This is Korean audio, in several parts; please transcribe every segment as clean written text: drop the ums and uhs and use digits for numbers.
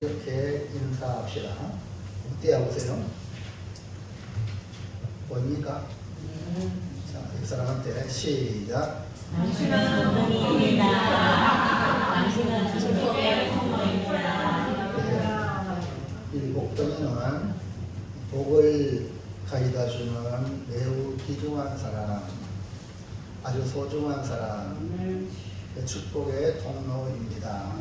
이렇게 인사합시다. 어때요? 보세요. 뭡니까? 자, 이 사람한테 시작. 당신은 복동입니다. 당신은 축복의 통로입니다. 이 복동이는 복을 가져다 주는 매우 귀중한 사람, 아주 소중한 사람, 그 축복의 통로입니다.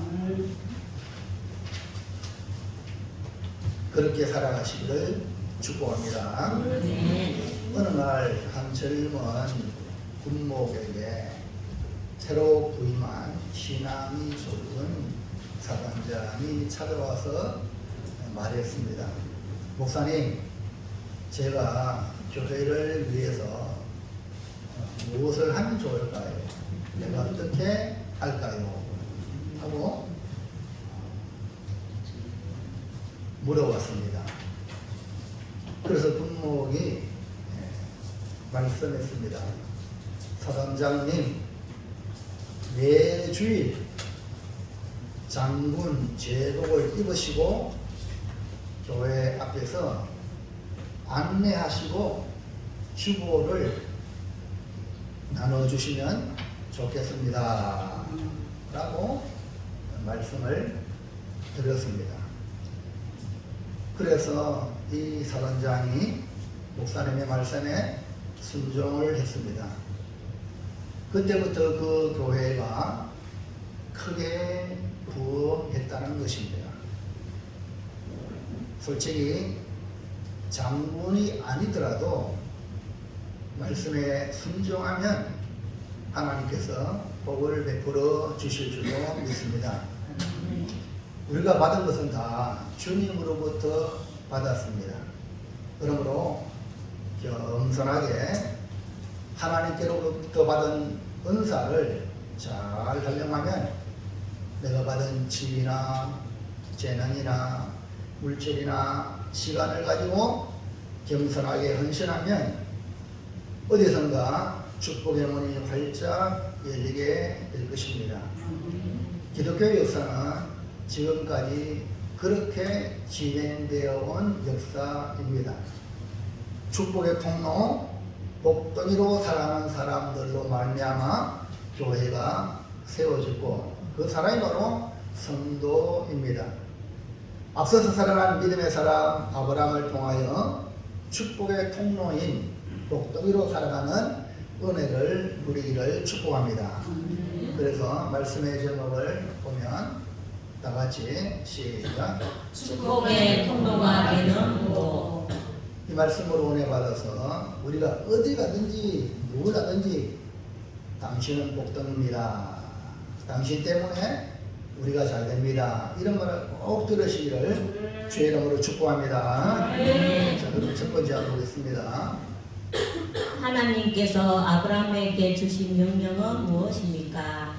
그렇게 살아가시기를 축복합니다. 어느 날 한 젊은 군목에게 새로 부임한 신앙이 좋은 사단장이 찾아와서 말했습니다. 목사님, 제가 교회를 위해서 무엇을 하면 좋을까요? 내가 어떻게 할까요? 하고 물어봤습니다. 그래서 군목이 말씀했습니다. 사단장님, 매주일 장군 제복을 입으시고 교회 앞에서 안내하시고 주보를 나눠주시면 좋겠습니다. 라고 말씀을 드렸습니다. 그래서 이 사단장이 목사님의 말씀에 순종을 했습니다. 그때부터 그 교회가 크게 부흥했다는 것입니다. 솔직히 장군이 아니더라도 말씀에 순종하면 하나님께서 복을 베풀어 주실 줄로 믿습니다. 우리가 받은 것은 다 주님으로부터 받았습니다. 그러므로 겸손하게 하나님께로부터 받은 은사를 잘 활용하면 내가 받은 지위나 재능이나 물질이나 시간을 가지고 겸손하게 헌신하면 어디선가 축복의 문이 활짝 열리게 될 것입니다. 기독교 역사는 지금까지 그렇게 진행되어 온 역사입니다. 축복의 통로, 복덩이로 살아가는 사람들로 말미암아 교회가 세워졌고 그 사람이 바로 성도입니다. 앞서서 살아난 믿음의 사람 아브라함을 통하여 축복의 통로인 복덩이로 살아가는 은혜를 누리기를 축복합니다. 그래서 말씀의 제목을 보면 다 같이 시작. 축복의 통로가 되는 곳. 이 말씀으로 은혜 받아서 우리가 어디 가든지 누구 가든지 당신은 복덩입니다. 당신 때문에 우리가 잘 됩니다. 이런 말을 꼭 들으시기를 주의 이름으로 축복합니다. 자, 그럼 첫 번째 한번 보겠습니다. 하나님께서 아브라함에게 주신 명령은 무엇입니까?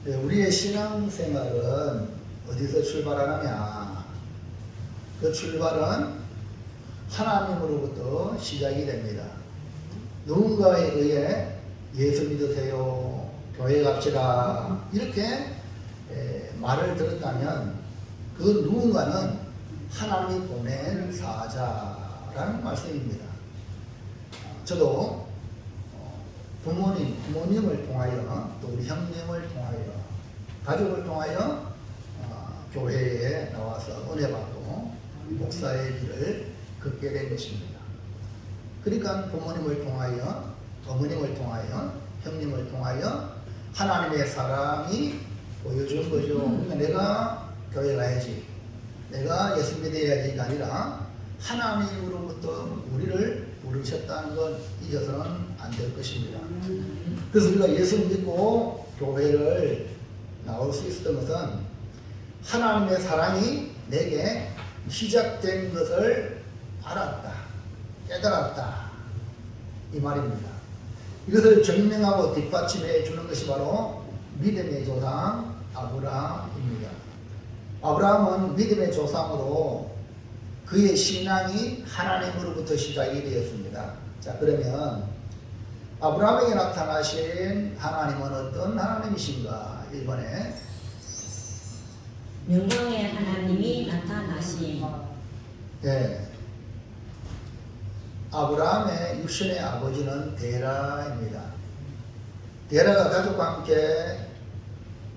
네, 우리의 신앙생활은 어디서 출발하느냐? 그 출발은 하나님으로부터 시작이 됩니다. 누군가에 의해 예수 믿으세요, 교회 갑시다 이렇게 말을 들었다면 그 누군가는 하나님이 보낸 사자라는 말씀입니다. 저도 부모님을 통하여 또 우리 형님을 통하여 가족을 통하여 교회에 나와서 은혜 받고 목사의 길을 걷게 된 것입니다. 그러니까 부모님을 통하여 어머님을 통하여 형님을 통하여 하나님의 사랑이 보여준 거죠. 그러니까 내가 교회 가야지, 내가 예수 믿어야지가 아니라 하나님으로부터 우리를 부르셨다는 건 잊어서는 안 될 것입니다. 그래서 우리가 예수 믿고 교회를 나올 수 있었던 것은 하나님의 사랑이 내게 시작된 것을 알았다, 깨달았다 이 말입니다. 이것을 증명하고 뒷받침해 주는 것이 바로 믿음의 조상 아브라함입니다. 아브라함은 믿음의 조상으로 그의 신앙이 하나님으로부터 시작이 되었습니다. 자, 그러면 아브라함에게 나타나신 하나님은 어떤 하나님이신가? 1번에 영광의 하나님이 나타나심. 예. 아브라함의 육신의 아버지는 데라입니다. 데라가 가족과 함께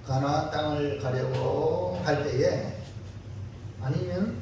가나안 땅을 가려고 할 때에 아니면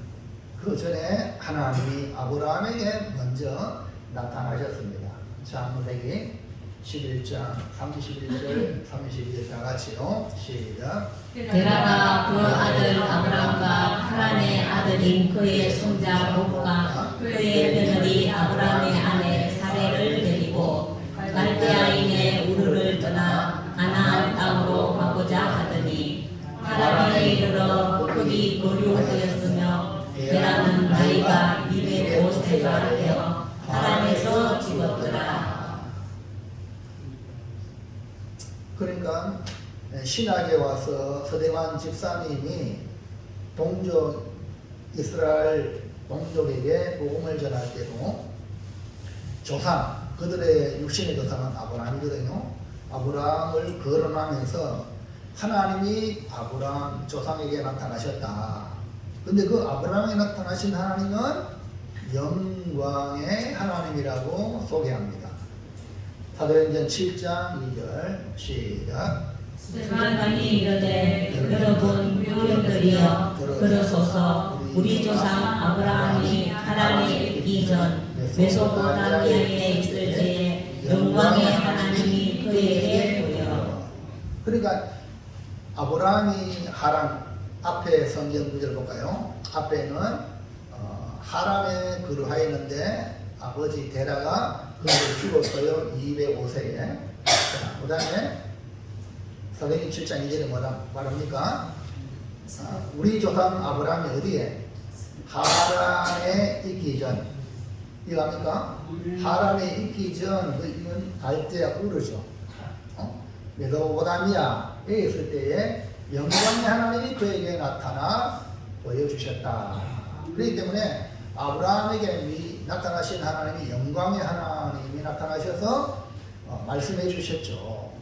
그 전에 하나님이 아브라함에게 먼저 나타나셨습니다. 창세기 11장 31절 32절 다 같이요. 시작. 데라가 그 아들 아브람과 하란의 아들인 그의 손자 롯과 그의 며느리 아브람의 아내 사레를 데리고 갈대아인의 우르를 떠나 가나안 땅으로 가고자 하더니 하란에 이르러 거기 거류하였으며 데라는 나이가 205세가 되어 하란에서 죽었더라. 그러니까 신학에 와서 서대관 집사님이 동족 이스라엘 동족에게 복음을 전할 때도 조상 그들의 육신의 조상은 아브라함이거든요. 아브라함을 거론하면서 하나님이 아브라함 조상에게 나타나셨다. 근데 그 아브라함에 나타나신 하나님은 영광의 하나님이라고 소개합니다. 사도행전 7장 2절 시작. 스테반이 이르되 여러분 형제들이여 들으소서. 우리 조상 아브라함이 하란에 있기 전 메소포타미아에 있을 때에 영광의 하나님이 그에게 보여. 그러니까 아브라함이 하란 앞에 성경 구절 볼까요? 앞에는 하란에 거류하였는데 아버지 데라가 그를 죽었어요. 205세에. 그 다음에 사도행전 7장 2절에 뭐라 말합니까? 우리 조상 아브라함이 어디에? 하란에 있기 전. 이거 합니까? 하란에 있기 전, 이건 갈대아 우르죠. 메소포타미아에 있을 때에 영광의 하나님이 그에게 나타나 보여주셨다. 그렇기 때문에 아브라함에게 나타나신 하나님이 영광의 하나님이 나타나셔서 말씀해 주셨죠.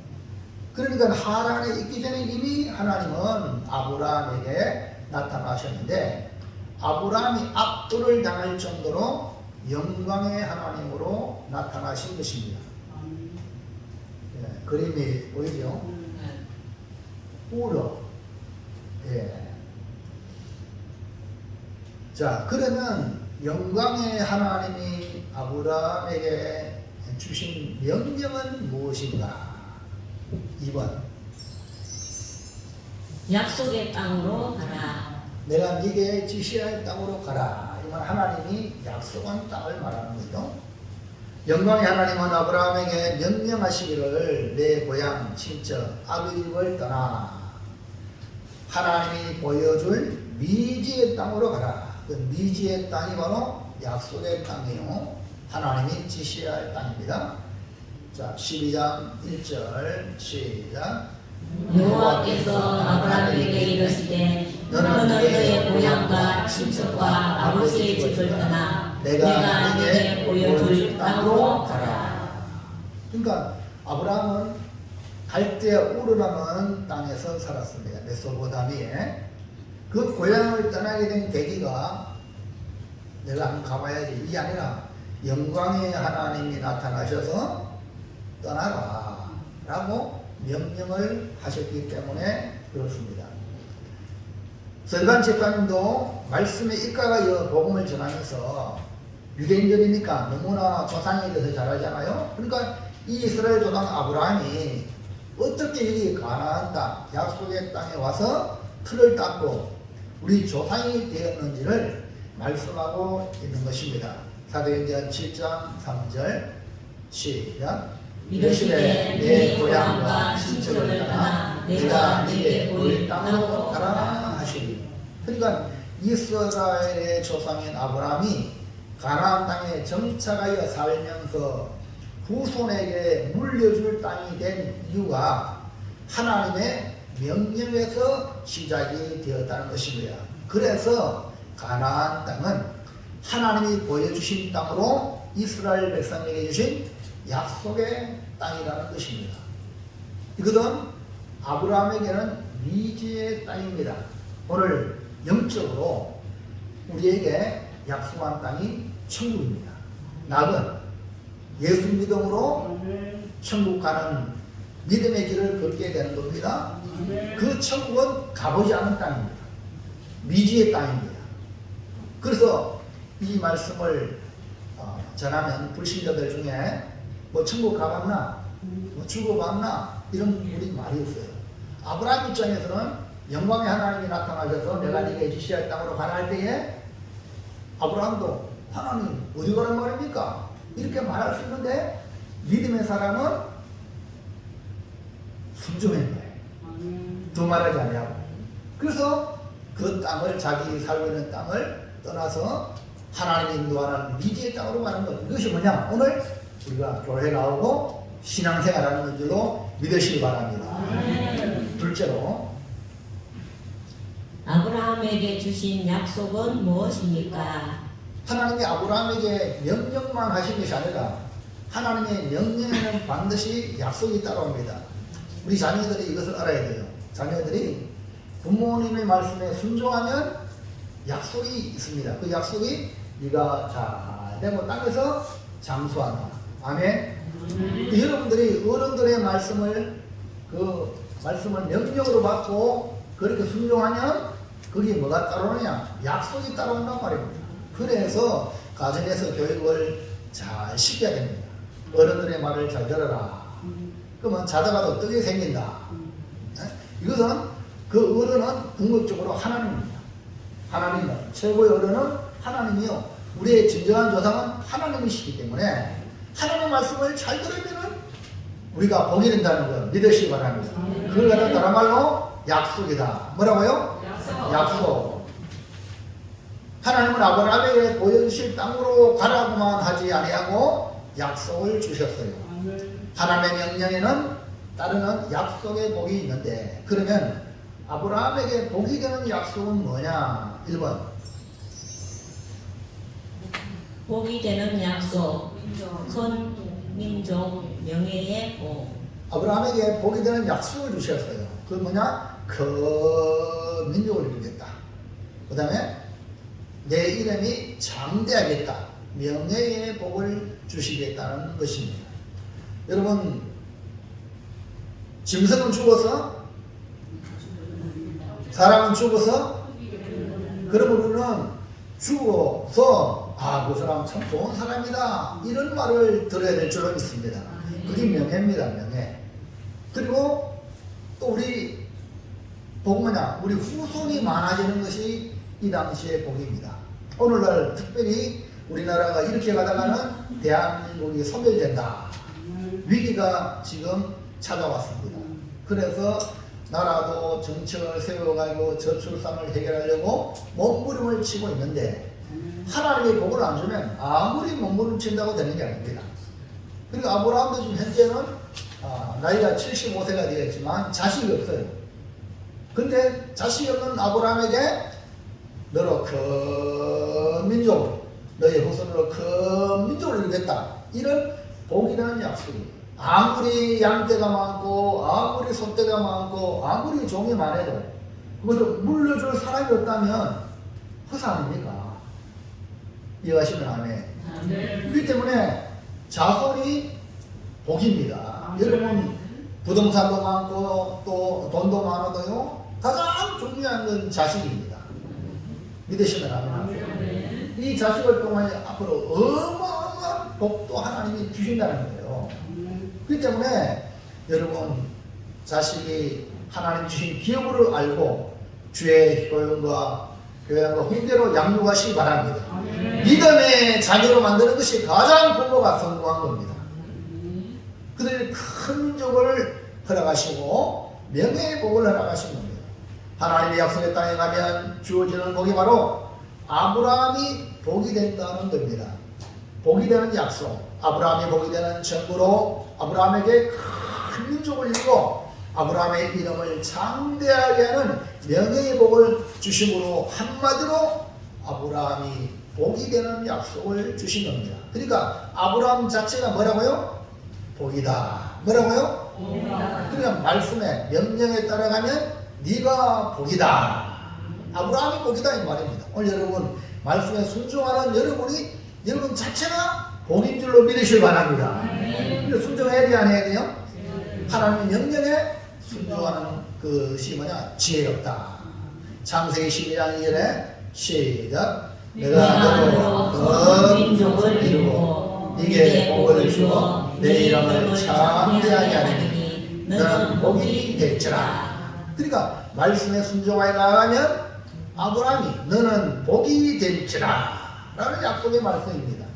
그러니까 하란에 있기 전에 이미 하나님은 아브라함에게 나타나셨는데 아브라함이 압도를 당할 정도로 영광의 하나님으로 나타나신 것입니다. 예, 그림이 보이죠? 우러. 예. 자, 그러면 영광의 하나님이 아브라함에게 주신 명령은 무엇인가? 2번. 약속의 땅으로 가라. 내가 네게 지시할 땅으로 가라. 이건 하나님이 약속한 땅을 말하는 거죠. 영광의 하나님은 아브라함에게 명령하시기를 내 고향 친척 아비집을 떠나 하나님이 보여줄 미지의 땅으로 가라. 그 미지의 땅이 바로 약속의 땅이요. 하나님이 지시할 땅입니다. 자, 12장 1절 시작. 여호와께서 아브라함에게 이르시되 너는 너의 고향과 친척과 아버지의 집을 떠나 내가 네게 보여줄 땅으로 가라. 그러니까 아브라함은 갈대아 우르라는 땅에서 살았습니다. 메소포타미아에. 그 고향을 떠나게 된 계기가 내가 한번 가봐야지 이게 아니라 영광의 하나님이 나타나셔서 떠나라 라고 명령을 하셨기 때문에 그렇습니다. 서대관 집사님도 말씀에 입각하여 복음을 전하면서 유대인들이니까 너무나 조상에 대해서 잘 알잖아요. 그러니까 이 이스라엘 조상 아브라함이 어떻게 여기 가나안 땅 약속의 땅에 와서 틀을 닦고 우리 조상이 되었는지를 말씀하고 있는 것입니다. 사도행전 7장 3절 시작. 이르시되 네 고향과 친척을 떠나 내가 네게 보일 땅으로 가라 하시니. 그러니까 이스라엘의 조상인 아브라함이 가나안 땅에 정착하여 살면서 후손에게 물려줄 땅이 된 이유가 하나님의 명령에서 시작이 되었다는 것입니다. 그래서 가나안 땅은 하나님이 보여주신 땅으로 이스라엘 백성에게 주신 약속의 땅이라는 것입니다. 이것은 아브라함에게는 미지의 땅입니다. 오늘 영적으로 우리에게 약속한 땅이 천국입니다. 낙은 예수 믿음으로 천국 가는 믿음의 길을 걷게 되는 겁니다. 그 천국은 가보지 않은 땅입니다. 미지의 땅입니다. 그래서 이 말씀을 전하면 불신자들 중에 뭐 천국 가봤나? 뭐 죽어봤나? 이런 우리 말이 없어요. 아브라함 입장에서는 영광의 하나님이 나타나셔서 내가 네게 지시할 땅으로 가라 할 때에 아브라함도 하나님 어디 가란 말입니까? 이렇게 말할 수 있는데 믿음의 사람은 순종했네. 두 말하지 아니하고. 그래서 그 땅을 자기 살고 있는 땅을 떠나서 하나님이 인도하는 미지의 땅으로 가는 것. 이것이 뭐냐? 오늘 우리가 교회 나오고 신앙생활하는 줄로 믿으시기 바랍니다. 둘째로 아브라함에게 주신 약속은 무엇입니까? 하나님이 아브라함에게 명령만 하신 것이 아니라 하나님의 명령에는 반드시 약속이 따라옵니다. 우리 자녀들이 이것을 알아야 돼요. 자녀들이 부모님의 말씀에 순종하면 약속이 있습니다. 그 약속이 네가 잘 되고 땅에서 장수한다. 아멘. 여러분들이 어른들의 말씀을 명령으로 받고 그렇게 순종하면 그게 뭐가 따라오느냐? 약속이 따라온단 말입니다. 그래서 가정에서 교육을 잘 시켜야 됩니다. 어른들의 말을 잘 들어라. 그러면 자다가도 떡이 생긴다. 이것은 그 어른은 궁극적으로 하나님입니다. 하나님은 최고의 어른은 하나님이요. 우리의 진정한 조상은 하나님이시기 때문에 하나님의 말씀을 잘 들으면 우리가 복이 된다는 걸 믿으시기 바랍니다. 그걸 갖다 다른 말로 약속이다. 뭐라고요? 약속. 하나님은 아브라함에게 보여주실 땅으로 가라고만 하지 아니하고 약속을 주셨어요. 하나님의 명령에는 따르는 약속의 복이 있는데 그러면 아브라함에게 복이 되는 약속은 뭐냐? 1번 복이 되는 약속, 큰 민족 명예의 복. 아브라함에게 복이 되는 약속을 주셨어요. 그 뭐냐? 큰 민족을 이루겠다. 그 다음에 내 이름이 장대하겠다. 명예의 복을 주시겠다는 것입니다. 여러분, 짐승은 죽어서 사람은 죽어서 그러면 우리는 죽어서 그 사람 참 좋은 사람이다 이런 말을 들어야 될 줄은 있습니다. 그게 명예입니다. 명예. 그리고 또 우리 복 뭐냐? 우리 후손이 많아지는 것이 이 당시의 복입니다. 오늘날 특별히 우리나라가 이렇게 가다가는 대한민국이 소멸된다. 위기가 지금 찾아왔습니다. 그래서 나라도 정책을 세워가지고 저출산을 해결하려고 몸부림을 치고 있는데 하나님의 복을 안 주면 아무리 몸부림친다고 되는 게 아닙니다. 그리고 아브라함도 지금 현재는 나이가 75세가 되었지만 자식이 없어요. 근데 자식이 없는 아브라함에게 너로 큰 민족을 너의 후손으로 큰 민족을 이루겠다. 이런 복이라는 약속입니다. 아무리 양떼가 많고 아무리 소떼가 많고 아무리 종이 많아도 그것을 물려줄 사람이 없다면 허사 아닙니까? 이해하시면 아멘. 그렇기 때문에 자손이 복입니다. 여러분 부동산도 많고 또 돈도 많아도요 가장 중요한 건 자식입니다. 믿으시면 아멘. 이 자식을 통해 앞으로 어마어마한 복도 하나님이 주신다는 거예요. 그렇기 때문에 여러분 자식이 하나님 주신 기업을 알고 주의 효용과 교양과 훈계로 양육하시기 바랍니다. 믿음의 자녀로 만드는 것이 가장 부모가 성공한 겁니다. 그들이 큰 민족을 허락하시고 명예의 복을 허락하신 겁니다. 하나님의 약속의 땅에 가면 주어지는 복이 바로 아브라함이 복이 된다는 겁니다. 복이 되는 약속, 아브라함이 복이 되는 정부로 아브라함에게 큰 민족을 이루고 아브라함의 이름을 장대하게 하는 명예의 복을 주심으로 한마디로 아브라함이 복이 되는 약속을 주신 겁니다. 그러니까 아브라함 자체가 뭐라고요? 복이다. 뭐라고요? 복이다. 그러니까 말씀에 명령에 따라가면 네가 복이다. 아브라함이 복이다 이 말입니다. 오늘 여러분 말씀에 순종하는 여러분 자체가 복인 줄로 믿으시기 바랍니다. 순종해야 돼, 안 해야 돼요? 하나님의 명령에 순종하는 것이 뭐냐? 지혜롭다. 창세기 12장 2절에 시작. 내가 너로 그 민족을 이루고 네게 복을 주어 내 이름을 창대하게 하리니 너는 복이 될지라. 그러니까 말씀에 순종하여 나아가면 아브라함이 너는 복이 될지라 라는 약속의 말씀입니다.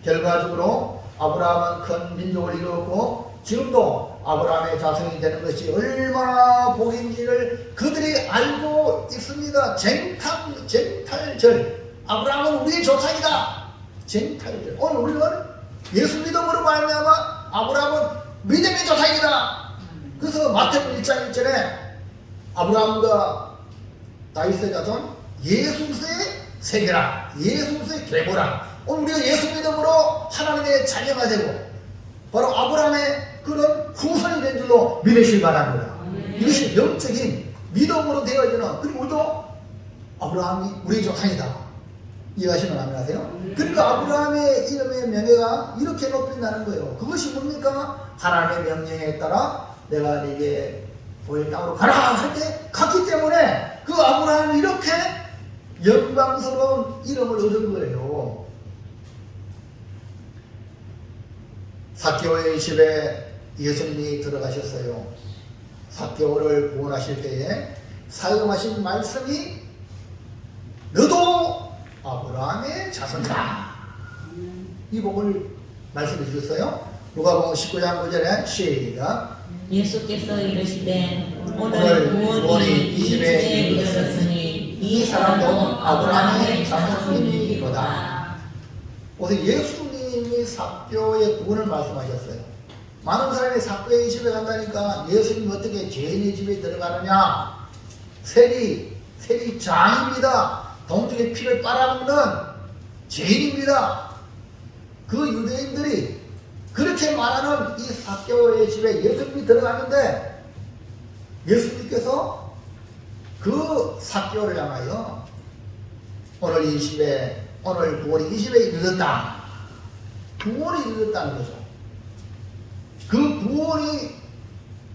결과적으로 아브라함은 큰 민족을 이루었고 지금도 아브라함의 자손이 되는 것이 얼마나 복인지를 그들이 알고 있습니다. 쟁탈절. 아브라함은 우리의 조상이다. 쟁탈절. 오늘 우리는 예수 믿음으로 말미암아 아브라함은 믿음의 조상이다. 그래서 마태복음 1장 1절에 아브라함과 다윗의 자손 예수의 세계라. 예수의 계보라. 오늘 우리가 예수 믿음으로 하나님의 자녀가 되고 바로 아브라함의 그런 후손이 된 줄로 믿으시기 바랍니다. 이것이 영적인 믿음으로 되어지는, 그리고 우리도 아브라함이 우리의 조상이다. 이해하시면 아멘 하세요? 그러니까 아브라함의 이름의 명예가 이렇게 높인다는 거예요. 그것이 뭡니까? 하나님의 명령에 따라 내가 네게 보일 땅으로 가라 할 때 갔기 때문에 그 아브라함이 이렇게 영광스러운 이름을 얻은 거예요. 삭개오의 집에 예수님이 들어가셨어요. 삭개오를 구원하실 때에 사용하신 말씀이 너도 아브라함의 자손이다. 이 복을 말씀해 주셨어요. 누가복음 19장 9절에 시작. 예수께서 이르시되 오늘 구원이 이 집에 이르렀으니 이 사람도 아브라함의 자손이니로다. 오늘 예수님이 삭개오의 구원을 말씀하셨어요. 많은 사람이 삭개오의 집에 간다니까 예수님이 어떻게 죄인의 집에 들어가느냐? 세리 장입니다. 동족의 피를 빨아먹는 죄인입니다. 그 유대인들이 그렇게 말하는 이 삭개오의 집에 예수님이 들어갔는데 예수님께서 그 삭개오를 향하여 오늘 구원이 이 집에 이르렀다. 구원이 이르렀다는 거죠. 그 구원이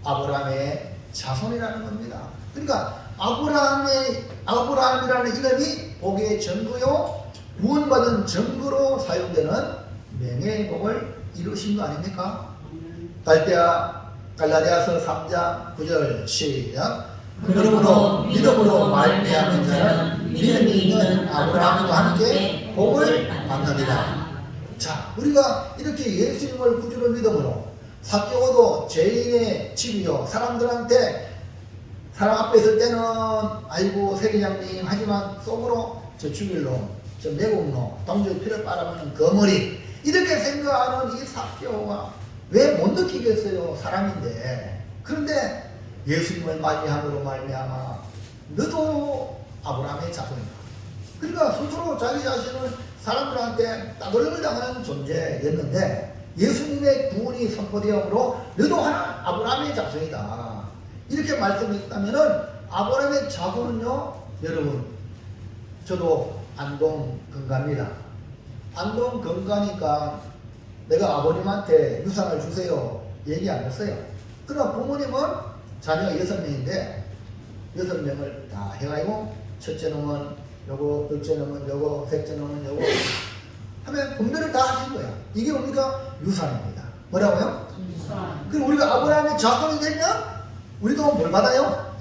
아브라함의 자손이라는 겁니다. 그러니까 아브라함이라는 이름이 복의 증거요, 구원받은 증거로 사용되는 명예의 복을 이루신 거 아닙니까? 갈라디아서 3장 9절 시작. 그러므로 믿음으로 말미암은 자는 믿음이 있는 아브라함과 함께 복을 받느니라. 자, 우리가 이렇게 예수님을 구주로 믿음으로 삭개오도 죄인의 집이요, 사람 앞에 있을 때는 아이고 세리장님 하지만 속으로 저 죽일 놈, 저 매국 놈, 동족의 피를 빨아먹는 거머리 이렇게 생각하는 이 삭개오가 왜 못 느끼겠어요? 사람인데. 그런데 예수님을 맞이함으로 말미암아 너도 아브라함의 자손이다. 그러니까 스스로 자기 자신을 사람들한테 따돌림을 당하는 존재였는데 예수님의 구원이 선포되므로 너도 아브라함의 자손이다. 이렇게 말씀했다면은 아브라함의 자손은요, 여러분, 저도 안동 건가입니다. 안동 건가니까 내가 아버님한테 유산을 주세요 얘기 안 했어요. 그러나 부모님은 자녀가 6명인데 6명을 다 해가지고 첫째 놈은 요거, 둘째 놈은 요거, 셋째 놈은 요거 하면 분배를 다 하신 거야. 이게 우리가 유산입니다. 뭐라고요? 유산. 그럼 우리가 아브라함의 자손이 되면 우리도 뭘 받아요?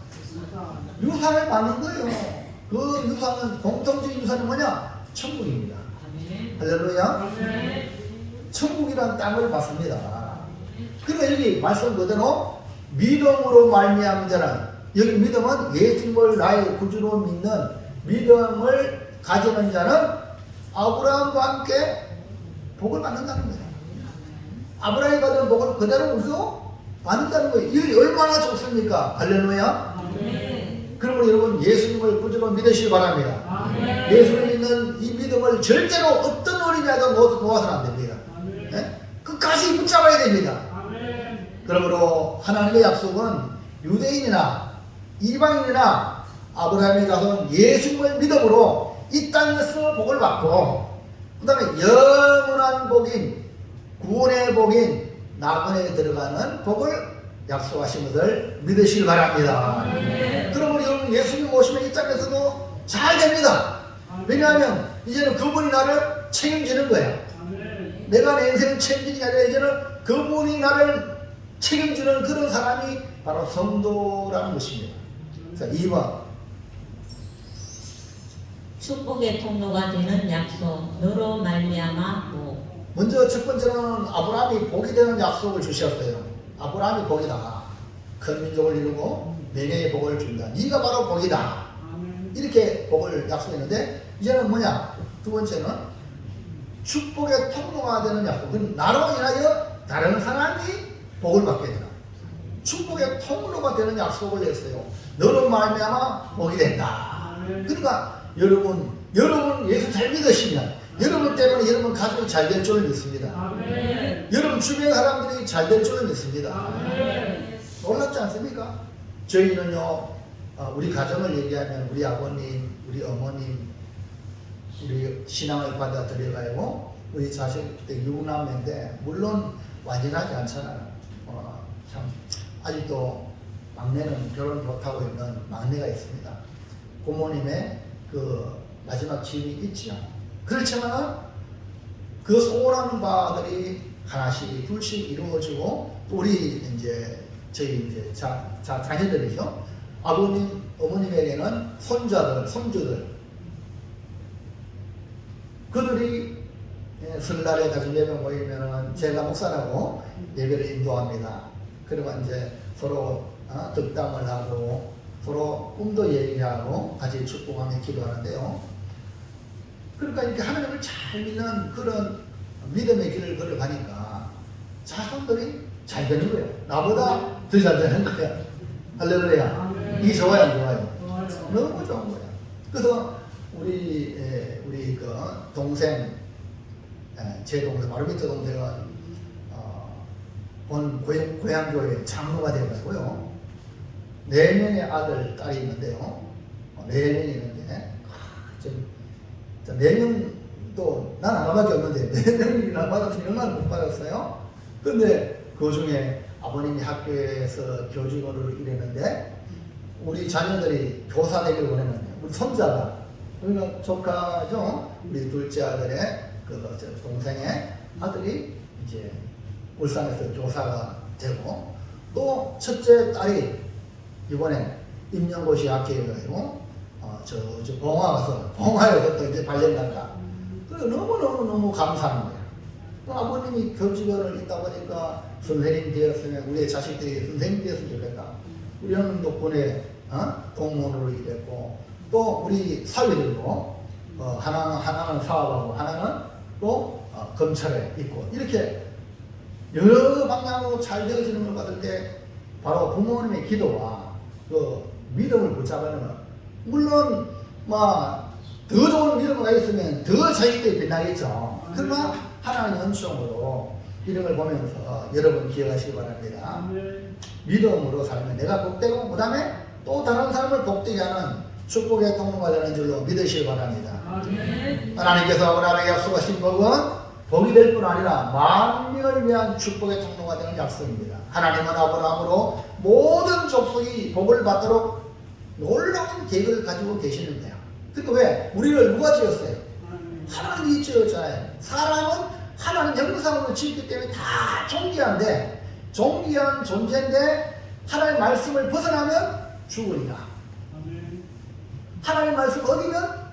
유산을 받는 거예요. 그 유산은, 공통적인 유산은 뭐냐? 천국입니다. 할렐루야. 천국이란 땅을 받습니다. 그러니까 여기 말씀 그대로 믿음으로 말미암은 자는, 여기 믿음은 예수님을 나의 구주로 믿는 믿음을 가지는 자는 아브라함과 함께 복을 받는다는 거예요. 아브라함이 받은 복을 그대로 우리도 받는다는 거예요. 이게 얼마나 좋습니까? 할렐루야. 그러면 여러분 예수님을 구주로 믿으시기 바랍니다. 예수를 믿는 이 믿음을 절대로 어떤 어린이라도 놓아서는 안 됩니다. 네? 끝까지 붙잡아야 됩니다. 그러므로 하나님의 약속은 유대인이나 이방인이나 아브라함이 가서 예수님을 믿음으로 이 땅에서 복을 받고 그 다음에 영원한 복인 구원의 복인 낙원에 들어가는 복을 약속하신 것을 믿으시기 바랍니다. 그러면 여러분 예수님 오시면 이 땅에서도 잘 됩니다. 왜냐하면 이제는 그분이 나를 책임지는 거야. 내가 내 인생을 책임지는 게 아니라 이제는 그분이 나를 책임지는 그런 사람이 바로 성도라는 것입니다. 자, 2번. 축복의 통로가 되는 약속 너로 말미암아 복. 먼저 첫 번째는 아브라함이 복이 되는 약속을 주셨어요. 아브라함이 복이다. 큰 민족을 이루고 명예의 복을 준다. 네가 바로 복이다. 이렇게 복을 약속했는데 이제는 뭐냐? 두 번째는 축복의 통로가 되는 약속. 그건 나로 인하여 다른 사람이 복을 받게 되나. 축복의 통로가 되는 약속을 했어요. 너로 말미암아 복이 된다. 그러니까 여러분 예수 잘 믿으시면 여러분 때문에 여러분 가족이 잘 될 줄 믿습니다. 여러분 주변 사람들이 잘 될 줄 믿습니다. 놀랍지 않습니까? 저희는요 우리 가정을 얘기하면 우리 아버님, 우리 어머님, 우리 신앙을 받아들여가지고 우리 자식들 6남매인데 물론 완전하지 않잖아요. 참 아직도 막내는 결혼 못하고 있는 막내가 있습니다. 부모님의 그 마지막 짐이 있지요. 그렇지만 그 소원하는 바들이 하나씩 둘씩 이루어지고 우리 이제 저희 이제 자녀들이죠. 아버님, 어머님에게는 손자들, 손주들 그들이 설날에 가족 예배 모이면은 제가 목사라고 예배를 인도합니다. 그리고 이제 서로 덕담을 하고 서로 꿈도 얘기하고 같이 축복하며 기도하는데요. 그러니까 이렇게 하나님을 잘 믿는 그런 믿음의 길을 걸어가니까 자손들이 잘 되는 거예요. 나보다 더 잘 되는 거야. 할렐루야. 이게 좋아요, 안 좋아요? 너무 좋은 거야. 그래서 우리 그 동생, 제 동생, 바로 밑에 동생은 본 고향교회 장로가 되어가지고요. 4명의 아들, 딸이 있는데요. 4명이 있는데, 4명도 난 하나밖에 없는데, 4명이나 받았으니 얼마나 못 받았어요? 근데 그 중에 아버님이 학교에서 교직원으로 일했는데, 우리 자녀들이 교사 되기를 원했는데, 우리 손자가, 그러니까 조카죠? 우리 둘째 아들의 동생의 아들이 이제 울산에서 교사가 되고, 또 첫째 딸이 이번에 임용고시 합격해가지고 저 봉화 가서 봉화에서 또 이제 발령난다. 그래서 너무 감사한 거야. 또 아버님이 교직원을 있다 보니까 선생님 되었으면 우리 자식들이 선생님 되었으면 좋겠다. 우리 형님도 군에 공무원으로 일했고 또 우리 사위들도 하나는 사업하고 하나는 또 검찰에 있고 이렇게 여러 방향으로 잘 되어지는 걸 받을 때 바로 부모님의 기도와 그 믿음을 붙잡으면 물론 더 좋은 믿음가 있으면 더 자식들이 빛나겠죠. 그러나 하나님의 은총으로 이런 걸 보면서 여러분 기억하시기 바랍니다. 믿음으로 살면 내가 복되고 그 다음에 또 다른 사람을 복되게 하는 축복의 통로가 되는 줄로 믿으시기 바랍니다. 하나님께서 아브라함에게 약속하신 복은 복이 될 뿐 아니라 만민을 위한 축복의 통로가 되는 약속입니다. 하나님은 아브라함으로 모든 족속이 복을 받도록 놀라운 계획을 가지고 계시는 거야. 그러니까 왜? 우리를 누가 지었어요? 하나님이 지었잖아요. 사람은 하나님 형상으로 지었기 때문에 다 존귀한데 존귀한 존재인데 하나님의 말씀을 벗어나면 죽으리라. 하나님의 말씀을 어기면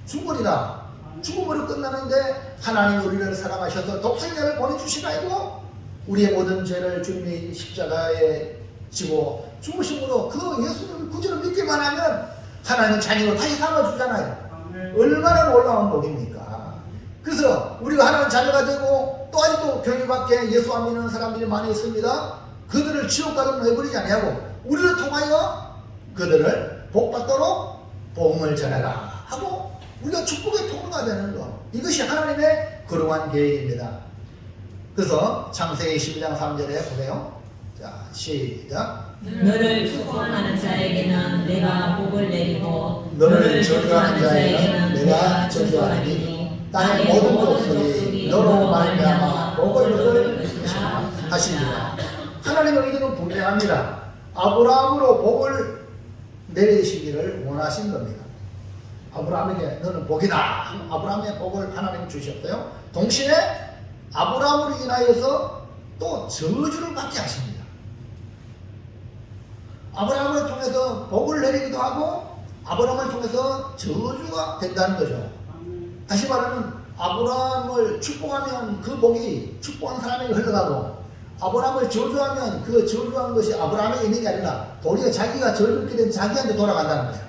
죽으리라. 죽음으로 끝나는데 하나님 우리를 사랑하셔서 독생자를 보내주시라 이고 우리의 모든 죄를 주님이 십자가에 지고 죽으심으로 그 예수를 구주로 믿기만 하면 하나님 자녀로 다시 삼아주잖아요. 얼마나 놀라운 복입니까? 그래서 우리가 하나님 자녀가 되고 또 아직도 교회 밖에 예수 안 믿는 사람들이 많이 있습니다. 그들을 지옥 가도록 내버리지 아니하고 우리를 통하여 그들을 복받도록 복음을 전해라 하고 우리가 축복의 통로가 되는 것. 이것이 하나님의 거룩한 계획입니다. 그래서 창세기 12장 3절에 보세요. 자, 시작. 너를 축복하는 자에게는 내가 복을 내리고 너를 저주하는 자에게는 내가 저주하리니 땅의 모든 족속이 너로 말미암아 복을 얻을 하시니라. 하나님의 의도는 분명합니다. 아브라함으로 복을 내리시기를 원하신 겁니다. 아브라함에게 너는 복이다. 아브라함의 복을 하나님 주셨고요. 동시에 아브라함으로 인하여서 또 저주를 받게 하십니다. 아브라함을 통해서 복을 내리기도 하고 아브라함을 통해서 저주가 된다는 거죠. 다시 말하면 아브라함을 축복하면 그 복이 축복한 사람에게 흘러가고 아브라함을 저주하면 그 저주한 것이 아브라함에게 있는 게 아니라 도리어 자기가 저주를 된 자기한테 돌아간다는 거예요.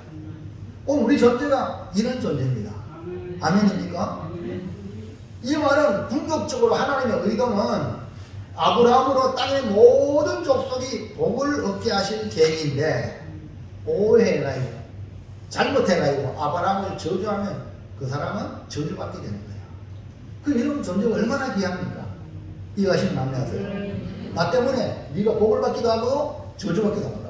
오늘 우리 존재가 이런 존재입니다. 아멘입니까? 이 말은 궁극적으로 하나님의 의도는 아브라함으로 땅의 모든 족속이 복을 얻게 하실 계획인데 오해해가지고 잘못해가지고 아브라함을 저주하면 그 사람은 저주받게 되는 거예요. 그 이런 존재가 얼마나 귀합니까? 이해하시면 남매하세요. 나 때문에 네가 복을 받기도 하고 저주받기도 한다.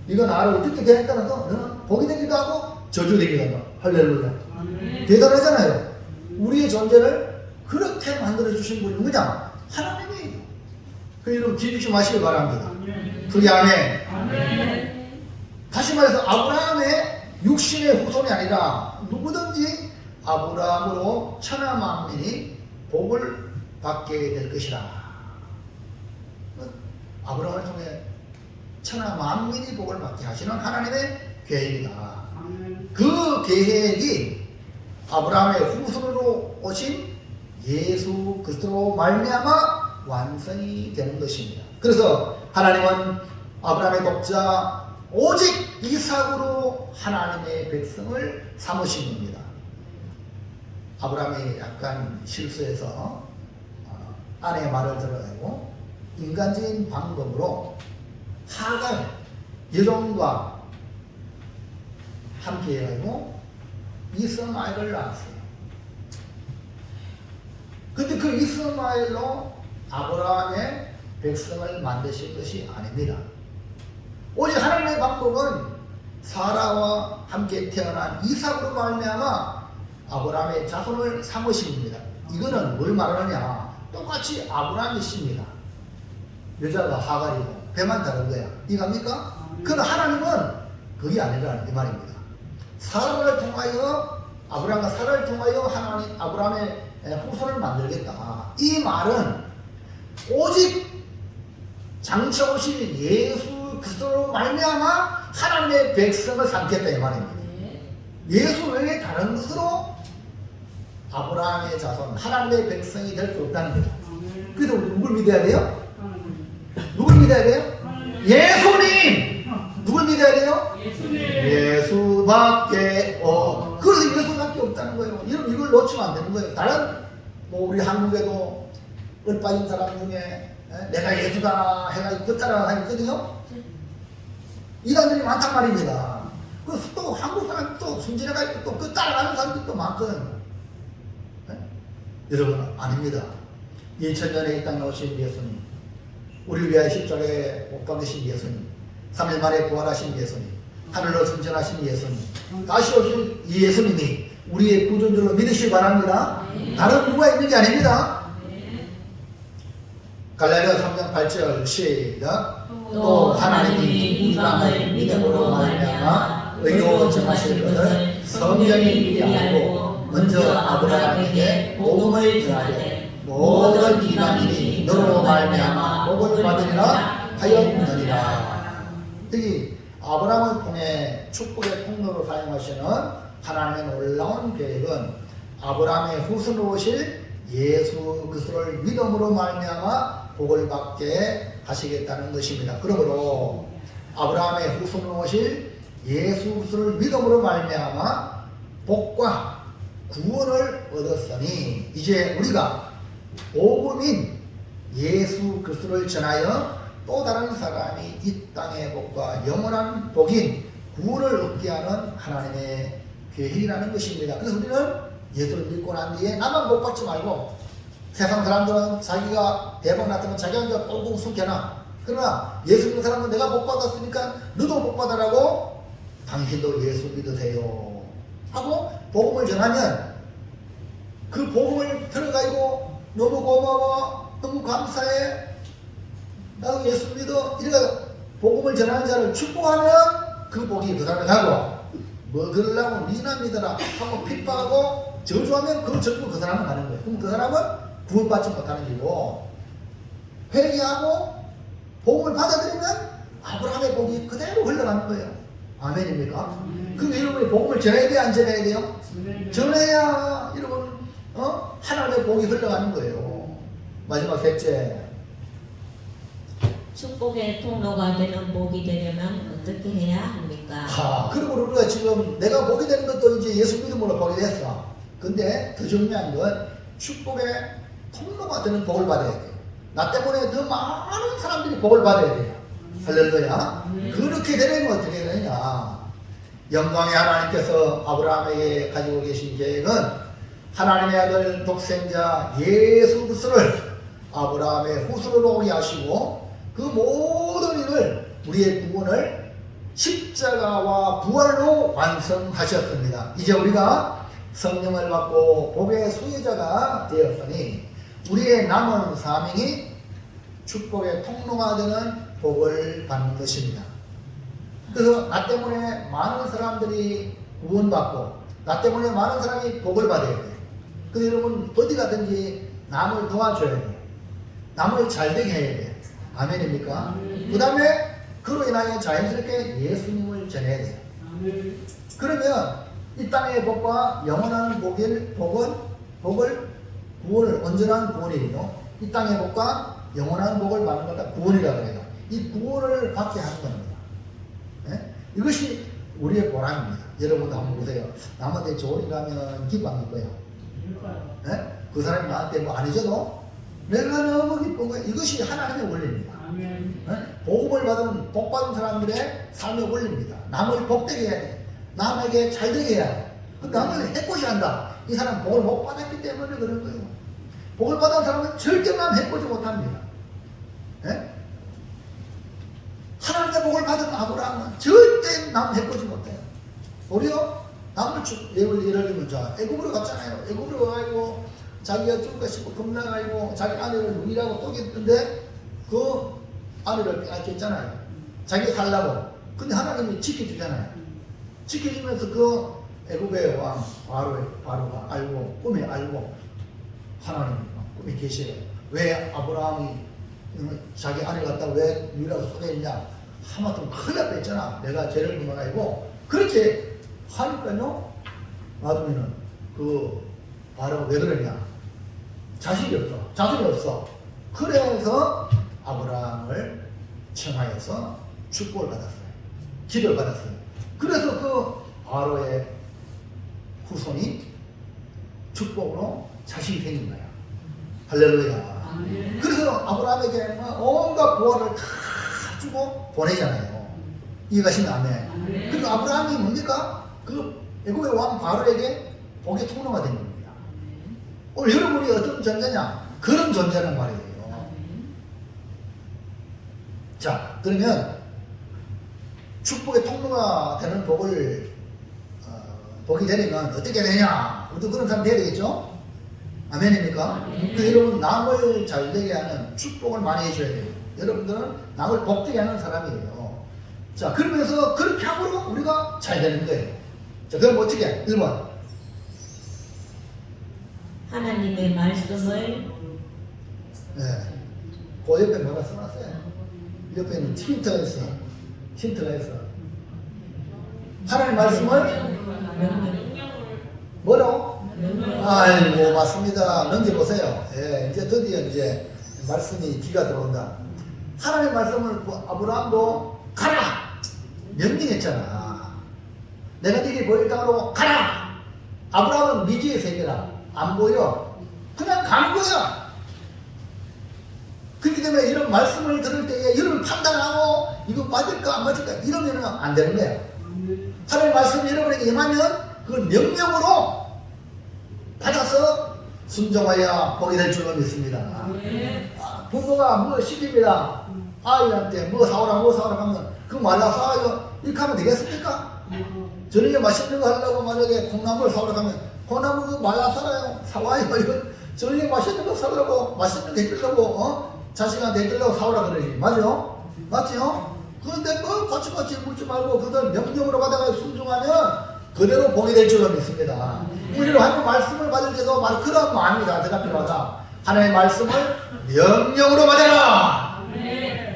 네가 나를 어떻게 대했다는 거 너는 복이 되기도 하고 저주되기도 한다. 할렐루야. 대단하잖아요. 우리의 존재를 그렇게 만들어주신 분이 누구냐? 하나님이에요. 그 이름 기죽지 마시길 바랍니다. 그게 아멘. 다시 말해서 아브라함의 육신의 후손이 아니라 누구든지 아브라함으로 천하 만민이 복을 받게 될 것이라. 아브라함을 통해 천하 만민이 복을 받게 하시는 하나님의 계획이다. 그 계획이 아브라함의 후손으로 오신 예수 그리스도로 말미암아 완성이 되는 것입니다. 그래서 하나님은 아브라함의 독자 오직 이삭으로 하나님의 백성을 삼으신 겁니다. 아브라함이 약간 실수해서 아내의 말을 들어가지고 인간적인 방법으로 하갈 여종과 함께 해가지고 이스마엘을 낳았어요. 근데 그 이스마엘로 아브라함의 백성을 만드신 것이 아닙니다. 오직 하나님의 방법은 사라와 함께 태어난 이삭으로 말미암아 아브라함의 자손을 삼으신 겁니다. 이거는 뭘 말하느냐? 똑같이 아브라함이 씨입니다. 여자가 하갈이고 배만 다른 거야. 이해갑니까? 그러나 하나님은 그게 아니라는 이 말입니다. 사라를 통하여 아브라함과 사라를 통하여 하나님 아브라함의 후손을 만들겠다. 이 말은 오직 장차 오신 예수 그리스도로 말미암아 하나님의 백성을 삼겠다 이 말입니다. 예수 외에 다른 것으로 아브라함의 자손 하나님의 백성이 될 수 없다는 거죠. 그래서 우리 누굴 믿어야 돼요? 누굴 믿어야 돼요? 예수님! 누굴 믿어야 돼요? 예수밖에 그래서 예수밖에 없다는 거예요. 이걸 놓치면 안 되는 거예요. 다른 우리 한국에도 얼빠진 사람 중에 내가 예수다 해가지고 그 따라가 있거든요. 이단들이 많단 말입니다. 그래서 또 한국 사람 또 순진해가지고 또 그 따라가는 사람들이 또 많거든요. 여러분 아닙니다. 2000년에 이 땅에 오신 예수님, 우리 위하여 십자가에 못 박으신 예수님, 3일 만에 부활하신 예수님, 하늘로 승천하신 예수님, 다시 오신 이 예수님이 우리의 구존줄로 믿으시기 바랍니다. 다른 누가 있는 게 아닙니다. 갈라디아 3장 8절 시작. 또 하나님이 이방을 믿음으로 말미암아 의로 정하실 것을 성경이 미리 알고 먼저 아브라함에게 복음을 전하되 모든 이방인이 너로 말미암아 복을 받으리라 하였느니라. 여기 아브라함을 통해 축복의 통로로 사용하시는 하나님의 놀라운 계획은 아브라함의 후손으로 오실 예수 그리스도를 믿음으로 말미암아 복을 받게 하시겠다는 것입니다. 그러므로 아브라함의 후손으로 오실 예수 그리스도를 믿음으로 말미암아 복과 구원을 얻었으니 이제 우리가 복음인 예수 그리스도를 전하여 또 다른 사람이 이 땅의 복과 영원한 복인 구원을 얻게 하는 하나님의 계획이라는 것입니다. 그래서 우리는 예수를 믿고 난 뒤에 나만 복 받지 말고 세상 사람들은 자기가 대박 났다면 자기가 혼자 꼴보기 숨겨놔. 그러나 예수 믿는 사람은 내가 복 받았으니까 너도 복 받아라고 당신도 예수 믿으세요 하고 복음을 전하면 그 복음을 들어가지고 너무 고마워 너무 감사해 나도 예수 믿어 이래가 복음을 전하는 자를 축복하면 그 복이 그 사람에 가고 뭐 그러려고 니나 믿어라 하고 핍박하고 저주하면 그 전부 그 사람은 가는 거예요. 그럼 그 사람은 구원받지 못하는 거고 회개하고 복음을 받아들이면 아브라함의 복이 그대로 흘러가는 거예요. 아멘입니까? 그럼 여러분이 복음을 전해야 돼요? 안 전해야 돼요? 전해야 여러분 하나님의 복이 흘러가는 거예요. 마지막 셋째 축복의 통로가 되는 복이 되려면 어떻게 해야 합니까? 그리고 우리가 지금 내가 복이 되는 것도 이제 예수 믿음으로 복이 됐어. 근데 더 중요한 건 축복의 통로가 되는 복을 받아야 돼요. 나 때문에 더 많은 사람들이 복을 받아야 돼요. 할렐루야. 그렇게 되려면 어떻게 되느냐. 영광의 하나님께서 아브라함에게 가지고 계신 계획은 하나님의 아들 독생자 예수 그리스도를 아브라함의 후손으로 오게 하시고 그 모든 일을 우리의 구원을 십자가와 부활로 완성하셨습니다. 이제 우리가 성령을 받고 복의 소유자가 되었으니 우리의 남은 사명이 축복의 통로가 되는 복을 받는 것입니다. 그래서 나 때문에 많은 사람들이 구원받고 나 때문에 많은 사람이 복을 받아야 돼요. 그래서 여러분 어디 가든지 남을 도와줘야 돼요. 남을 잘되게 해야 돼요. 아멘입니까? 그 다음에 그로 인하여 자연스럽게 예수님을 전해야 돼요. 그러면 이 땅의 복과 영원한 복을 구원을 온전한 구원이요. 이 땅의 복과 영원한 복을 받는 것다 구원이라고 해요. 이 구원을 받게 하는 겁니다. 네? 이것이 우리의 보람입니다. 여러분도 한번 보세요. 남한테 좋은 일 하면 기뻐할 거예요. 네? 그 사람이 나한테 뭐 안 해줘도 내가 너무 기쁜 거예요. 이것이 하나님의 원리입니다. 네? 복음을 받은 복 받은 사람들의 삶의 원리입니다. 남을 복되게 해야 돼. 남에게 잘되게 해야 돼. 남을 해코지 한다. 이 사람 복을 못 받았기 때문에 그런 거예요. 복을 받은 사람은 절대 남 해코지 못합니다. 네? 하나님의 복을 받은 아브라함은 절대 남 해코지 못해요. 오히려 남을 예를 들면 자 애굽으로 갔잖아요. 애굽으로 가가지고 자기가 죽을까 싶고 겁나가지고 자기 아내를 누이라고 쪼갰는데 그 아내를 빼앗겼잖아요. 자기가 살라고. 근데 하나님이 지켜주잖아요. 지켜주면서 그 애굽의 왕 바로가 알고 꿈에 알고 하나님 꿈에 계셔요. 왜 아브라함이 자기 아내 갖다 왜 누이라고 소개했냐? 하마터면 큰일 날 뻔했잖아. 내가 죄를 범해가지고 그렇게 하니까요. 놔두면은 그 바로가 왜 그러냐? 자식이 없어. 그래서 아브라함을 청하여서 축복을 받았어요. 기도를 받았어요. 그래서 그 바로의 후손이 축복으로 자식이 생긴 거야. 할렐루야. 그래서 아브라함에게 온갖 보화를 다 주고 보내잖아요. 이해가시면 아멘. 그리고 아브라함이 뭡니까? 그 애굽의 왕 바로에게 복의 통로가 된 겁니다. 오늘 여러분이 어떤 존재냐? 그런 존재란 말이에요. 자, 그러면 축복의 통로가 되는 복이 되려면 어떻게 되냐? 우리도 그런 사람 돼야 되겠죠? 아멘입니까? 그 여러분 남을 잘되게 하는 축복을 많이 해줘야 돼요. 여러분들은 남을 복되게 하는 사람이에요. 자, 그러면서 그렇게 함으로 우리가 잘 되는 거예요. 자, 그럼 어떻게 해? 1번. 하나님의 말씀을 네. 그 옆에 뭐가 써놨어요? 옆에는 힌트가 있어. 하나님 말씀을 뭐라고? 아이고 맞습니다. 넘겨보세요. 예, 이제 드디어 이제 말씀이 귀가 들어온다. 하나님 말씀을 아브라함도 가라 명령했잖아. 내가 네게 보일 땅으로 가라. 아브라함은 미지의 세계라 안 보여. 그냥 가는 거야. 그렇기 때문에 이런 말씀을 들을 때에 여러분 판단하고 이거 맞을까 안 맞을까 이러면 안 되는 거예요. 하나님 말씀이 여러분에게 임하면 그걸 명령으로 받아서 순종하여 복이 될 줄로 믿습니다. 부모가 뭐 시킵니다. 아이한테 뭐 사오라 하면 그 말라 사와요. 이렇게 하면 되겠습니까? 저녁에 맛있는 거 하려고 만약에 콩나물 사오라 하면 콩나물 그 말라 살아요. 사와요. 이건 저녁에 맛있는 거 사려고 맛있는 거 해주려고 자식한테 해주려고 사오라 그러지. 맞죠? 맞죠? 그런데 뭐 거치거치 묻지 말고 그들 명령으로 받아가 순종하면 그대로 복이 될 줄로 믿습니다. 우리는 하나님 말씀을 받을 때도 그런 마음이다. 제가 필요하다. 하나님의 말씀을 명령으로 받아라.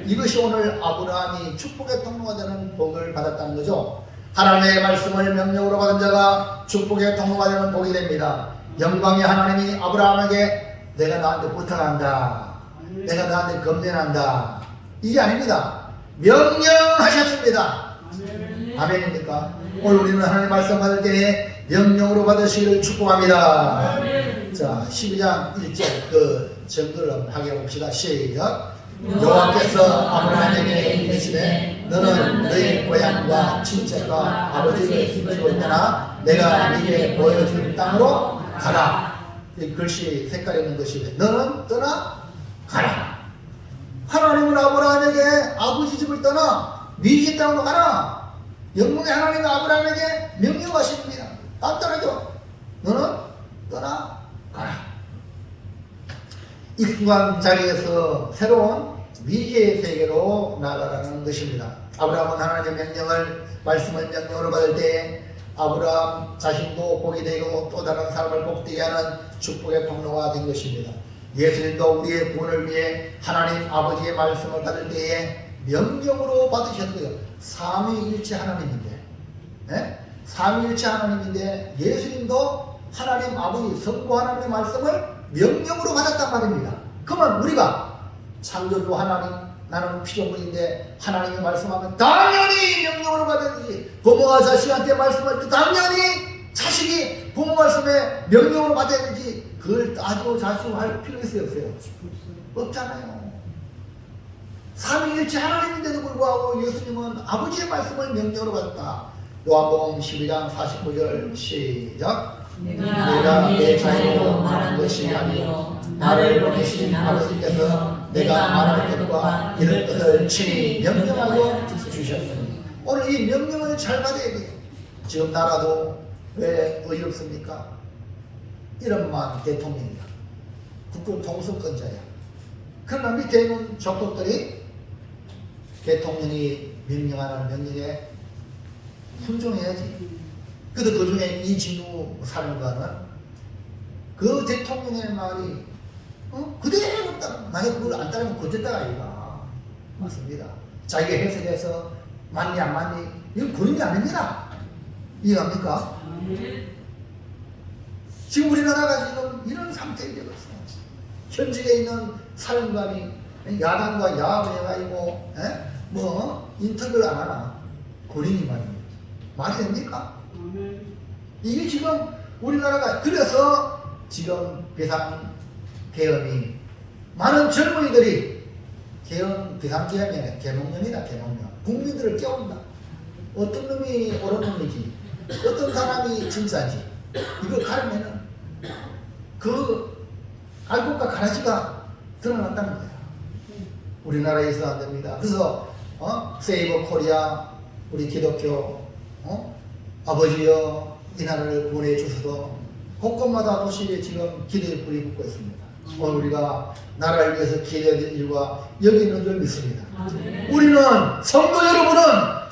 이것이 오늘 아브라함이 축복의 통로가 되는 복을 받았다는 거죠. 하나님의 말씀을 명령으로 받은 자가 축복의 통로가 되는 복이 됩니다. 영광의 하나님이 아브라함에게 내가 너한테 부탁한다. 내가 너한테 검진한다. 이게 아닙니다. 명령하셨습니다. 아멘입니까? 오늘 우리는 하나님의 말씀 받을 때에 명령으로 받으시기를 축복합니다. 자, 12장 1절 그 정글을 한번 하게 봅시다. 시작. 여호와께서 아브라함에게 이르시되 너는 너의 고향과 친척과 아버지의 집을 떠나 내가 네게 보여줄 땅으로 가라. 이 글씨 색깔 있는 것이 너는 떠나 가라. 하나님은 아브라함에게 아버지 집을 떠나 네 땅으로 가라. 영광의 하나님은 아브라함에게 명령하십니다. 간단하죠? 너는 떠나 가라. 익숙한 자리에서 새로운 미지의 세계로 나아가라는 것입니다. 아브라함은 하나님의 말씀을 명령으로 받을 때 아브라함 자신도 복이 되고 또 다른 사람을 복되게 하는 축복의 통로가 된 것입니다. 예수님도 우리의 구원을 위해 하나님 아버지의 말씀을 받을 때에 명령으로 받으셨고요. 삼위일체 하나님인데, 네? 삼위일체 하나님인데 예수님도 하나님 아버지 성부 하나님의 말씀을 명령으로 받았단 말입니다. 그러면 우리가 창조주 하나님, 나는 피조물인데 하나님의 말씀하면 당연히 명령으로 받아야지. 부모가 자식한테 말씀할 때 당연히 자식이 부모 말씀에 명령으로 받아야 되지. 그걸 따지고 자시고 할 필요 있어요, 없어요? 없잖아요. 삼위일체 하나님인데도 불구하고 예수님은 아버지의 말씀을 명령으로 받았다. 요한복음 12장 49절 시작. 내가 내 자신으로 말한 것이 아니요 나를 보내신 아버지께서 내가 말할 것과 이럴 것을 친히 명령하고 주셨으니. 오늘 이 명령을 잘 받아야 돼요. 지금 나라도 왜 어이없습니까? 이름만 대통령이야. 국군 통수권자야. 그러나 밑에 있는 적국들이 대통령이 명령하는 명령에 순종해야지. 그래도 그 중에 이진우 사령관은 그 대통령의 말이 그대로 따라, 만약 그걸 안 따르면 그대다가 아니라 맞습니다. 자기가 해석해서 맞니 안 맞니 이건 군인이 아닙니다. 이해합니까? 지금 우리나라가 지금 이런 상태에 되었어. 현직에 있는 사령관이 야당과 야합해가지고 인터뷰를 안 하나 군인이 말입니다. 말이 됩니까? 이게 지금 우리나라가 그래서 지금 비상계엄이 많은 젊은이들이 비상계엄이 아니라 계몽년이다. 계몽년. 국민들을 깨운다. 어떤 놈이 옳은 놈이지 어떤 사람이 진짜지 이걸 가르면은 그 알곡과 가라지가 드러난다는 거야. 우리나라에 있어야 안 됩니다. 그래서 세이버 코리아 우리 기독교 아버지여 이 나라를 구원해 주셔서 곳곳마다 도시에 지금 기도의 불이 붙고 있습니다. 오늘 우리가 나라를 위해서 기도해야 될 이유가 여기 있는 줄 믿습니다. 우리는 성도 여러분은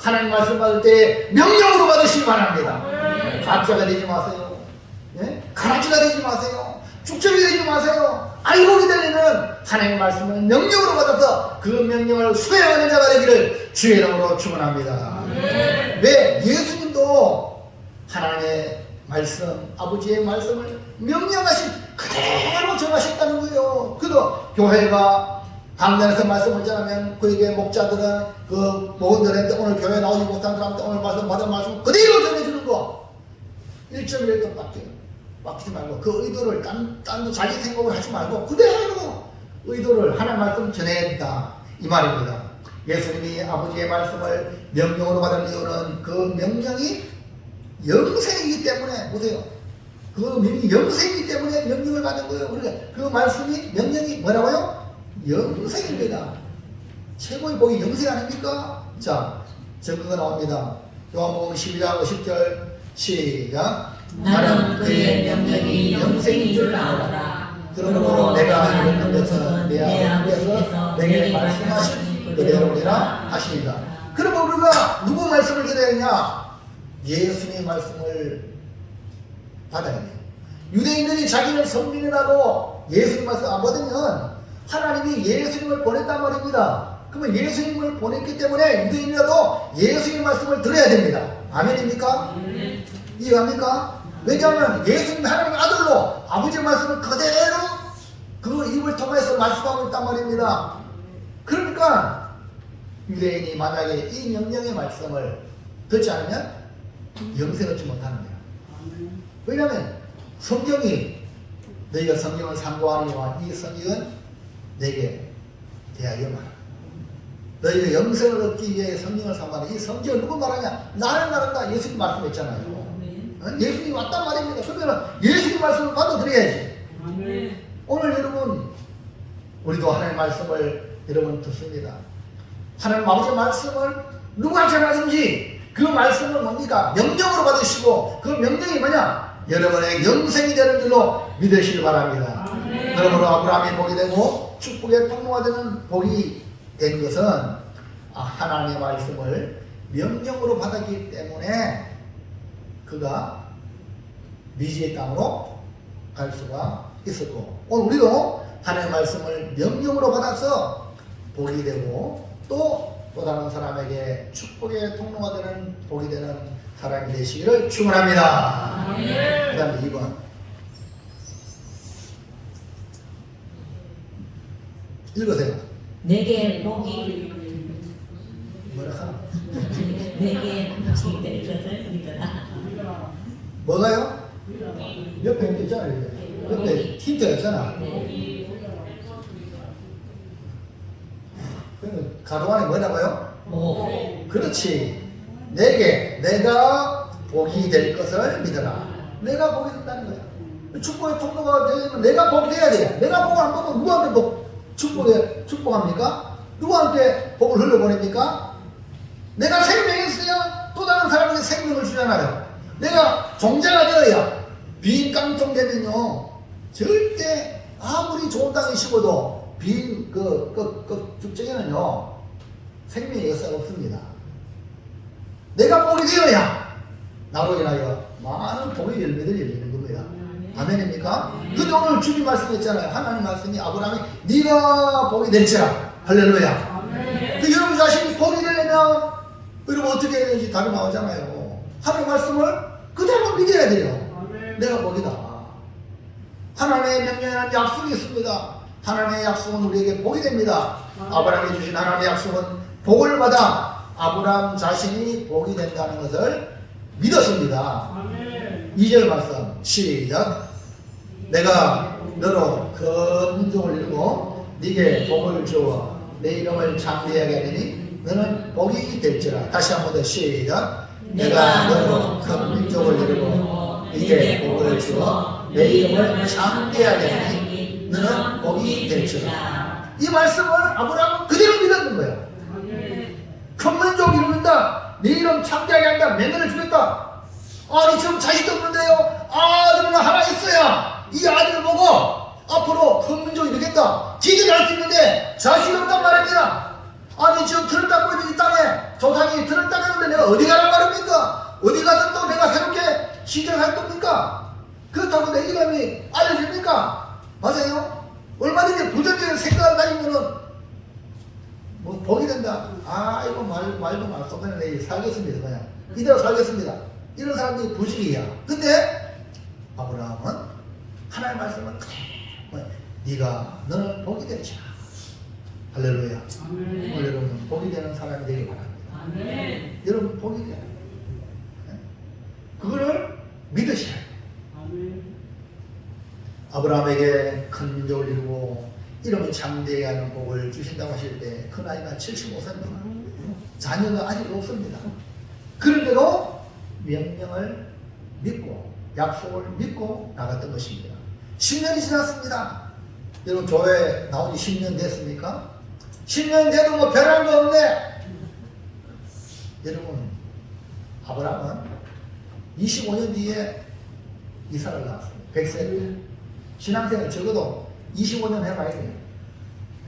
하나님 말씀 받을 때 명령으로 받으시기 바랍니다. 가짜가 되지 마세요. 가라지가 되지 마세요. 축적이 되지 마세요. 알곡이 되려면 하나님의 말씀을 명령으로 받아서 그 명령을 수행하는 자가 되기를 주의 이름으로 축원합니다. 왜? 예수님도 하나님의 말씀, 아버지의 말씀을 명령하신 그대로 전하셨다는 거예요. 그래도 교회가 강단에서 말씀을 전하면 그에게 목자들은 그 목원들한테 오늘 교회 나오지 못한 사람한테 오늘 말씀 받은 말씀 그대로 전해주는 거 1.1도 맡기지 말고 그 의도를 딴 자기 생각을 하지 말고 그대로 의도를 하나님 말씀 전해야 된다 이 말입니다. 예수님이 아버지의 말씀을 명령으로 받은 이유는 그 명령이 영생이기 때문에 보세요. 그 명령이 영생이기 때문에 명령을 받은 거예요. 그러니까 그 말씀이 명령이 뭐라고요? 영생입니다. 최고의 복이 영생 아닙니까? 자, 증거가 나옵니다. 요한복음 12장 50절 시작. 나는 그의 명령이 영생인 줄 알아라. 그러므로 내가 이르는 것은 내 아버지께서 내게 말씀하신 그대로니라 하십니다. 그러면 우리가 누구 말씀을 들어야 하냐? 예수님의 말씀을 받아야 돼요. 유대인들이 자기는 성민이라고 예수님 말씀 안 받으면 하나님이 예수님을 보냈단 말입니다. 그러면 예수님을 보냈기 때문에 유대인이라도 예수님 말씀을 들어야 됩니다. 아멘입니까? 이해합니까? 왜냐하면 예수님 하나님의 아들로 아버지의 말씀을 그대로 그 입을 통해서 말씀하고 있단 말입니다. 그러니까 유대인이 만약에 이 명령의 말씀을 듣지 않으면 영생을 얻지 못하는 거예요. 왜냐하면 성경이 너희가 성경을 상고하니와 이 성경은 내게 대하여 말하라. 너희가 영생을 얻기 위해 성경을 상고하니 이 성경을 누구 말하냐? 나를 말한다. 예수님 말씀했잖아요. 예수님이 왔단 말입니다. 그러면 예수님 말씀을 받아들여야지. 오늘 여러분 우리도 하나님의 말씀을 여러분 듣습니다. 하나님 아버지의 말씀을 누가 전하든지 그 말씀을 뭡니까? 명령으로 받으시고 그 명령이 뭐냐? 여러분의 영생이 되는 줄로 믿으시기 바랍니다. 그러므로 아브라함이 복이 되고 축복의 통로가 되는 복이 된 것은 하나님의 말씀을 명령으로 받았기 때문에 그가 미지의 땅으로 갈 수가 있었고, 오늘 우리도 하나님의 말씀을 명령으로 받아서 복이 되고 또 다른 사람에게 축복의 통로가 되는 복이 되는 사람이 되시기를 축원합니다. 그 다음에 2번 읽으세요. 내게 복이 뭐라 하나? 내게 복이 될 것을 믿어라. 뭐가요? 옆에 있잖아요. 옆에 힌트가 있잖아. 그러면 가로 안에 뭐라고요? 복. 그렇지. 내가 복이 될 것을 믿어라. 내가 복이 된다는 거야. 축복의 통로가 되려면 내가 복이 돼야 돼. 내가 복을 안 받으면 누구한테 축복합니까? 누구한테 복을 흘려보냅니까? 내가 생명이 있어야 또 다른 사람에게 생명을 주잖아요. 내가 종자가 되어야 빈 깡통 되면요 절대 아무리 좋은 땅에 심어도 빈 축적에는요 생명의 역사가 없습니다. 내가 복이 되어야 나로 인하여 많은 복의 열매들이 열리는 겁니다. 아멘입니까? 근데 오늘 주님 말씀했잖아요. 하나님 말씀이 아브라함이 네가 복이 될지라. 할렐루야. 그 여러분 자신이 복이 되려면 여러분 어떻게 해야 되는지 답이 나오잖아요. 하나님 말씀을 그대로 믿어야 돼요. 내가 복이다. 하나님의 명령에는 약속이 있습니다. 하나님의 약속은 우리에게 복이 됩니다. 아브라함이 주신 하나님의 약속은 복을 받아 아브라함 자신이 복이 된다는 것을 믿었습니다. 2절 말씀 시작. 내가 너로 큰 민족을 이루고 네게 복을 주어 내 이름을 창대하게 하리니 너는 복이 될지라. 다시 한 번 더 시작. 내가 너로 큰 민족을 이루고 네게 복을 주어 내 이름을 창대하게 하리니 너는 복이 될지라. 이 말씀을 아브라함은 그대로 믿었는 거예요. 큰 민족 이루는다. 네 이름 창대하게 한다. 맹인을 주겠다. 아니 지금 자식도 없는데요. 아들은 하나 있어야 이 아들을 보고 앞으로 큰 민족이 되겠다. 지들이 할 수 있는데 자식이 없단 말입니다. 아니 지금 틀을 닦고 있는 이 땅에 조상이 틀을 닦았는데 내가 어디 가란 말입니까? 어디 가든 또 내가 새롭게 시작할 겁니까? 그렇다고 내 이름이 알려집니까? 맞아요? 얼마든지 부정적인 생각을 가지면은 뭐 복이 된다. 아 이거 말도 말도 그냥 내일 살겠습니다. 그냥 이대로 살겠습니다. 이런 사람들이 부지기야. 근데 아브라함은 하나님의 말씀은 네가 너는 복이 되리라. 할렐루야. 오늘 여러분 복이 되는 사람이 되길 바랍니다. 여러분 복이 돼요. 그거를 믿으셔야 돼요. 아브라함에게 큰 민족을 이루고 이름을 창대하게 하는 복을 주신다고 하실 때 그 나이가 75세입니다. 자녀가 아직 없습니다. 그런데도 명령을 믿고 약속을 믿고 나갔던 것입니다. 10년이 지났습니다. 여러분 교회 나온 지 10년 됐습니까? 10년 돼도 뭐 변한 거 없네. 여러분 아브라함은 25년 뒤에 이삭을 낳았어요. 100세 때. 신앙생활 적어도 25년 해봐야 돼요.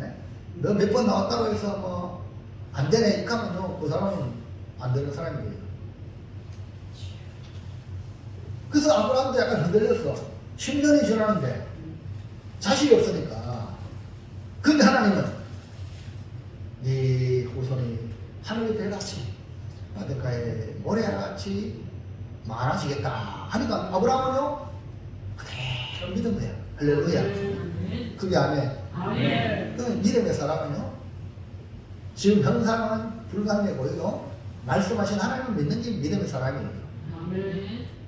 네? 너 몇 번 나왔다고 해서 뭐 안 되네 이렇게 하면요 그 사람은 안 되는 사람이에요. 그래서 아브라함도 약간 흔들렸어. 10년이 지났는데 자식이 없으니까. 근데 하나님은 네 후손이 하늘의 별같이 바닷가에 모래같이 많아지겠다 하니까 아브라함은요 그대로 믿은 거야. 할렐루야. 그게 아멘. 그 믿음의 사람은요 지금 형상은 불가능해 보여도 말씀하신 하나님을 믿는 게 믿음의 사람이에요.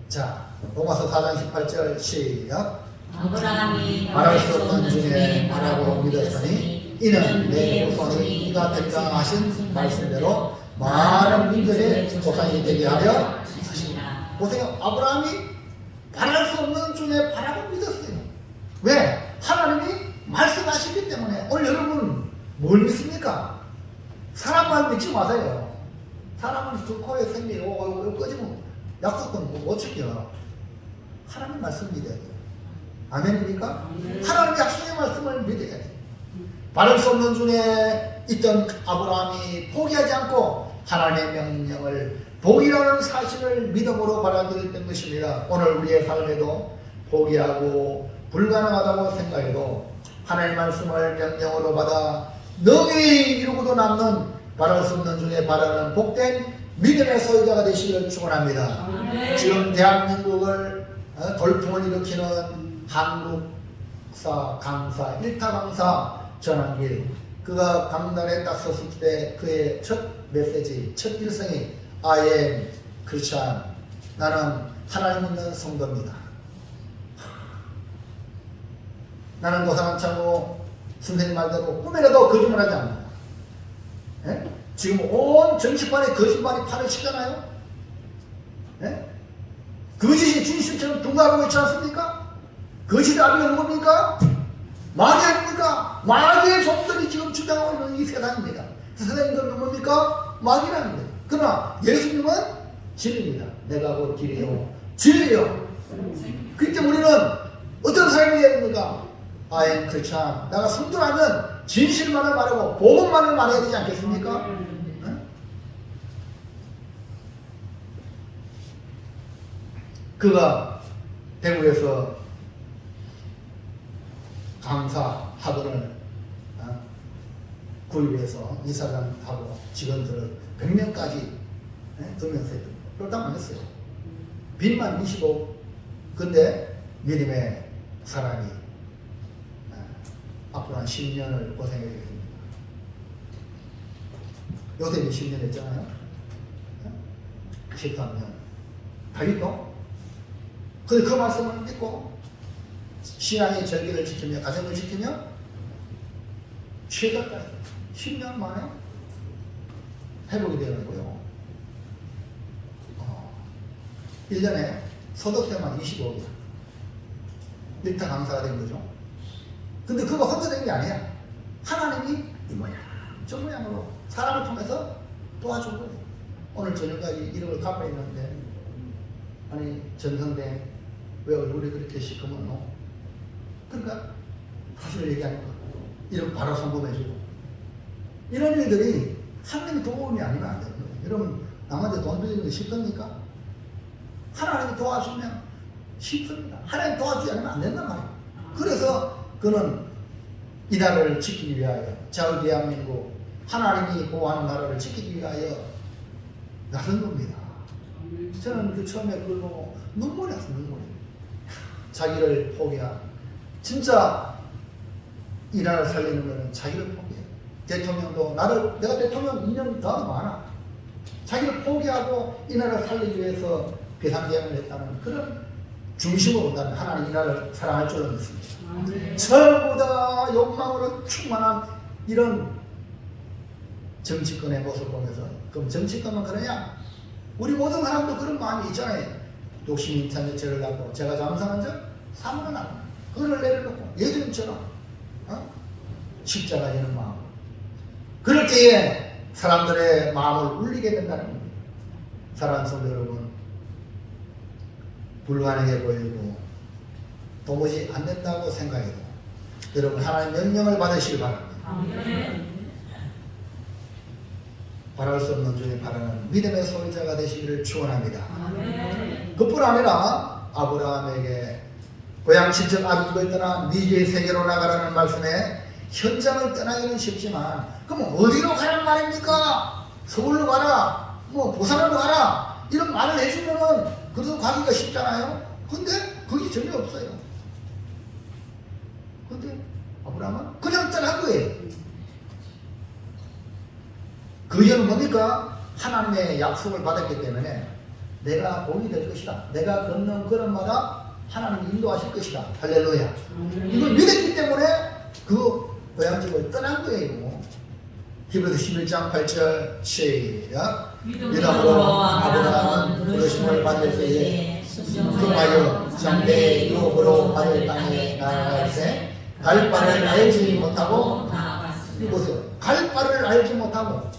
자, 로마서 4장 18절 시작. 아브라함이 말할 수 없는 중에 말하고 믿었으니 이는 내 후손이 이가 되리라 하신 말씀대로 많은 민족의 조상이 되게 하려 하시니라. 보세요. 아브라함이 바랄 수 없는 중에 바라고 믿었어요. 왜? 하나님이 말씀하시기 때문에. 오늘 여러분 뭘 믿습니까? 사람만 믿지 마세요. 사람은 그 코에 생기고 꺼지면 약속은 못 지켜요. 하나님 말씀 믿어야 돼요. 아멘입니까? 하나님의 약속의 말씀을 믿어야 돼요. 바를 수 없는 중에 있던 아브라함이 포기하지 않고 하나님의 명령을 복이라는 사실을 믿음으로 받아들였던 것입니다. 오늘 우리의 삶에도 포기하고 불가능하다고 생각해도 하나님의 말씀을 명령으로 받아 능히 이루고도 남는 바랄 수 없는 중에 바라는 복된 믿음의 소유자가 되시기를 축원합니다. 지금 대한민국을 돌풍을 일으키는 한국사 강사 1타 강사 전환길, 그가 강단에 딱 섰을 때 그의 첫 메시지, 첫 일성이 I am Christian, 나는 하나님 믿는 성도입니다. 나는 도사람 창고 선생님 말대로 꿈에라도 거짓말하지 않는다. 예? 지금 온 정치판에 거짓말이 판을 치잖아요. 예? 거짓이 진실처럼 둥가하고 있지 않습니까? 거짓의 아비가 누굽니까? 마귀 아닙니까? 마귀의 종들이 지금 주장하고 있는 이 세상입니다. 세상인들 누굽니까? 마귀라는 거예요. 그러나 예수님은 진리입니다. 내가 곧 길이요 진리요. 그렇기 때문에 우리는 어떤 삶이 해야 됩니까? I am Christian. 내가 성도라면 진실만을 말하고 복음만을 말해야 되지 않겠습니까? 응? 그가 대구에서 강사 학원을 구입해서 이사장하고 직원들을 100명까지 두면서 쫄딱 망했어요. 빚만 25. 근데 믿음의 사람이 앞으로 한 10년을 고생해야겠습니다. 요셉이 10년 했잖아요. 13년. 다윗도. 근데 그 말씀을 믿고 신앙의 절기를 지키며 가정을 지키며 최대까지 10년 만에 회복이 되는 거예요. 1년에 소득세만 25억이야. 1타 강사가 된 거죠. 근데 그거 혼자 된 게 아니야. 하나님이 이 모양 저 모양으로 사람을 통해서 도와준 거예요. 오늘 저녁까지 1억을 갚아 있는데 아니 전성대 왜 얼굴이 그렇게 시커먼노? 그러니까 사실을 얘기하는 거. 1억 바로 성공해주고 이런 일들이 하나님의 도움이 아니면 안 되는 거예요. 여러분 남한테 돈 빌리는 게 쉽습니까? 하나님이 도와주면 쉽습니다. 하나님 도와주지 않으면 안 된단 말이에요. 그래서 그는 이 나라를 지키기 위하여 자유 대한민국 하나님이 보호하는 나라를 지키기 위하여 나선 겁니다. 저는 그 처음에 그걸 보고 눈물이 났어요. 눈물이. 자기를 포기한 진짜 이 나라를 살리는 것은 자기를 포기해요. 대통령도 내가 대통령 2년 더 많아. 자기를 포기하고 이 나라를 살리기 위해서 비상계엄을 했다는 그런 중심으로 본다면 하나님 이 나라를 사랑할 줄은 믿습니다. 전부 다 욕망으로 충만한 이런 정치권의 모습을 보면서 그럼 정치권만 그러냐? 우리 모든 사람도 그런 마음이 있잖아요. 독심 인탄의 죄를 갖고 제가 잠상한 적 사문을 나고 그를 내려놓고 예수님처럼 십자가 지는 마음. 그럴 때에 사람들의 마음을 울리게 된다는 겁니다. 사랑하는 성도 여러분, 불가능해 보이고 도무지 안 된다고 생각해도 여러분 하나님 명령을 받으시길 바랍니다. 바랄 수 없는 중에 바라는 믿음의 소유자가 되시기를 축원합니다. 그뿐 아니라 아브라함에게 고향 친척 아비집을 떠나 미지의 세계로 나가라는 말씀에 현장을 떠나기는 쉽지만 그럼 어디로 가란 말입니까? 서울로 가라, 뭐 부산으로 가라 이런 말을 해주면은 그래도 가기가 쉽잖아요. 근데 그게 전혀 없어요. 근데 아브라함은 그냥 떠난 거예요. 그 이유는 뭡니까? 하나님의 약속을 받았기 때문에 내가 복이 될 것이다. 내가 걷는 걸음마다 하나님이 인도하실 것이다. 할렐루야. 이걸 믿었기 때문에 그 고향집을 떠난 거예요. 히브리서 11장 8절 시작. 믿음으로 아브라함은 부르심을 받을 때에 순종하여 장래의 유업으로 받을 땅에 나아갈 때 갈 바를 알지 못하고 보세요. 갈 바를 알지 못하고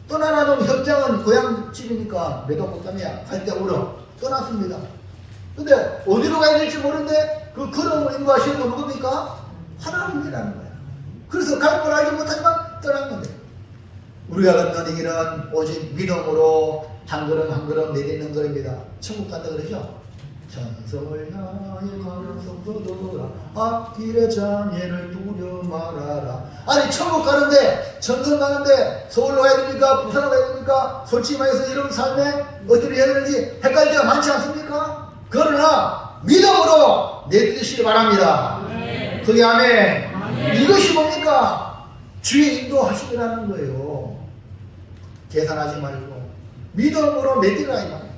떠나라는 현장은 고향집이니까 메도포타미아 갈 때 울어 떠났습니다. 근데 어디로 가야 될지 모르는데 그 걸음을 인도하시는 건 누굽니까? 하나님이라는 거야. 그래서 갈 걸 알지 못하지만 떠난 건데 우리가 걷는 이 길은 오직 믿음으로 한 걸음 한 걸음 내딛는 거입니다. 천국 간다 그러죠? 천성을 향해 가는 성도들아 앞길에 장애를 두려 말아라. 아니 천국 가는데 천성 가는데 서울로 가야 됩니까? 부산으로 가야 됩니까? 솔직히 말해서 이런 삶에 어떻게 해야 되는지 헷갈릴 때가 많지 않습니까? 그러나 믿음으로 내딛으시기 바랍니다. 그게 아멘. 이것이 뭡니까? 주의 인도하시라는 거예요. 계산하지 말고 믿음으로 내딛으라 이 말이에요.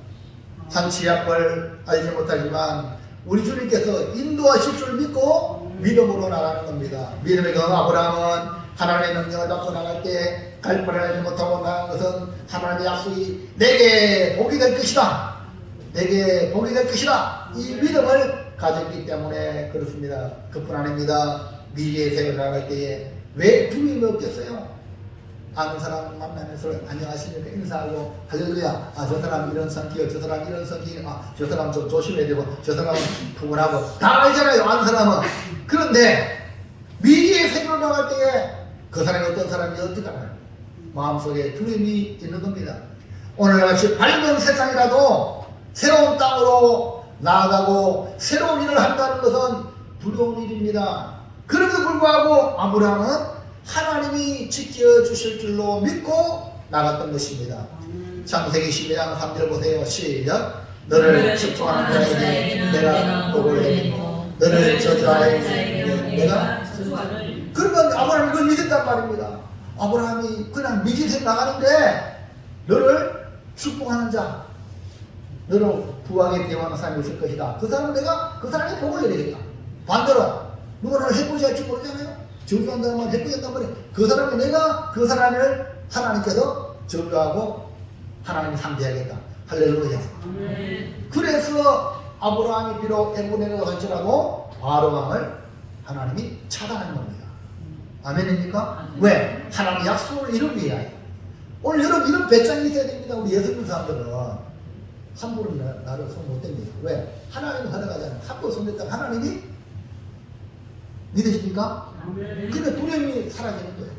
산치약벌 알지 못하지만 우리 주님께서 인도하실 줄 믿고 믿음으로 나가는 겁니다. 믿음의 그 아브라함은 하나님의 명령을 받고 나갈 때 갈 바를 알지 못하고 나간 것은 하나님의 약속이 내게 복이 될 것이다. 내게 복이 될 것이다. 이 믿음을 가졌기 때문에 그렇습니다. 그뿐 아닙니다. 미래의 세계를 나갈 때에 왜 두려움이 없겠어요? 아는 사람 만나면서 안녕하십니까 인사하고 할렐루야 저 사람 이런 성격 저 사람 이런 성격 저 사람 좀 조심해야 되고 저 사람은 구분하고 다 알잖아요. 아는 사람은. 그런데 미래의 세계로 나갈 때에 그 사람이 어떤 사람인지 어떻게 알아요? 마음속에 두려움이 있는 겁니다. 오늘같이 밝은 세상이라도 새로운 땅으로 나아가고 새로운 일을 한다는 것은 두려운 일입니다. 그럼에도 불구하고 아브라함은 하나님이 지켜주실 줄로 믿고 나갔던 것입니다. 창세기 12장 3절 보세요. 시작. 너를 축복하는 자에게 내가 복을 내리고 너를 저주하는 자에게 내가 그러면 아브라함이 그걸 믿었단 말입니다. 아브라함이 그냥 믿으서 나가는데 너를 축복하는 자 너로 부하게 대화하는 사람이 있을 것이다. 그 사람은 내가 그 사람의 복을 내리겠다. 반대로 누구를 해보지 할지 모르잖아요. 저주한다는 말 해보지 한단 말이에요. 그 사람이 내가 그 사람을 하나님께서 저주하고 하나님이 상대하겠다. 할렐루야. 그래서 아브라함이 비록 애굽에서 갈지라도 바로왕을 하나님이 차단한 겁니다. 아멘입니까? 왜? 하나님의 약속을 이루기 위하여. 오늘 여러분 이런 배짱이 있어야 됩니다. 우리 예수 믿는 사람들은 함부로 나를 손 못 댑니다. 왜? 하나님이 허락하잖아요. 함부로 손 댔다가 하나님이 믿으십니까? 근데 두려움이 사라지는 거예요.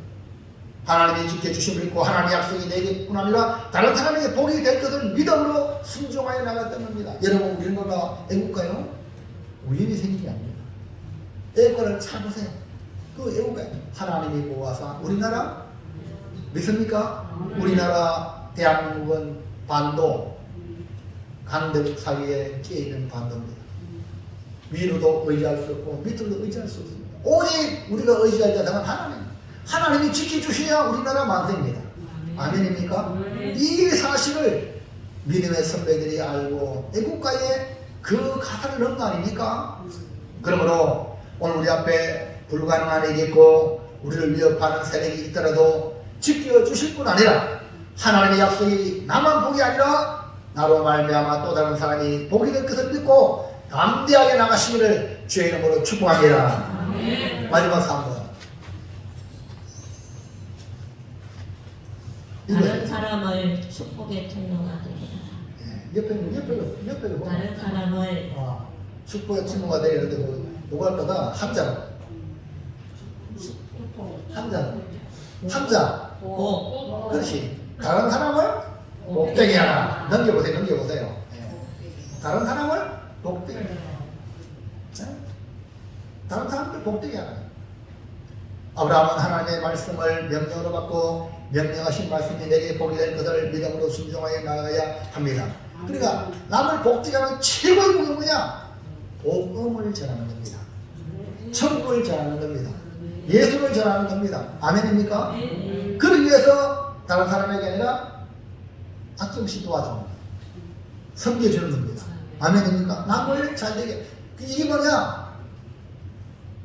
하나님이 지켜주심을 믿고 하나님의 약속이 내게뿐 아니라 다른 사람에게 복이 될 것을 믿음으로 순종하여 나갔던 겁니다. 여러분 우리나라 애국가요? 우연히 생긴 게 아닙니다. 애국가를 잘 보세요. 그 애국가 하나님이 보아서 우리나라 믿습니까? 우리나라 대한민국은 반도 강대국 사이에 끼어있는 반도입니다. 위로도 의지할 수 없고 밑으로도 의지할 수 없습니다. 오직 우리가 의지할 자는 하나님. 하나님이 지켜주셔야 우리나라 만세입니다. 아멘입니까? 이 사실을 믿음의 선배들이 알고 애국가에 그 가사를 넣은 거 아닙니까? 그러므로 오늘 우리 앞에 불가능한 일이 있고 우리를 위협하는 세력이 있더라도 지켜주실 뿐 아니라 하나님의 약속이 나만 복이 아니라 나로 말미암아 또 다른 사람이 복이 될 것을 믿고 담대하게 나가시기를 주의 이름으로 축복합니다. 아멘. 마지막 3번. 다른 사람을 축복의 통로가 되리라. 옆에 다른 사람을 축복의 통로가 되리는데 누가 할 거다? 한자로. 한자. 복. 그렇지. 다른 사람을 복되게 하라. 넘겨보세요. 다른 사람을 복되게 하라. 다른 사람들 복되게 하라. 아브라함은 하나님의 말씀을 명령으로 받고 명령하신 말씀이 내게 복이 될 것을 믿음으로 순종하여 나가야 합니다. 그러니까 남을 복되게 하는 최고의 복은 뭐냐? 복음을 전하는 겁니다. 천국을 전하는 겁니다. 예수를 전하는 겁니다. 아멘입니까? 그러기 위해서 다른 사람에게 아니라 아낌없이 도와줍니다. 섬겨주는 겁니다. 아멘입니까? 남을 잘되게. 이게 뭐냐?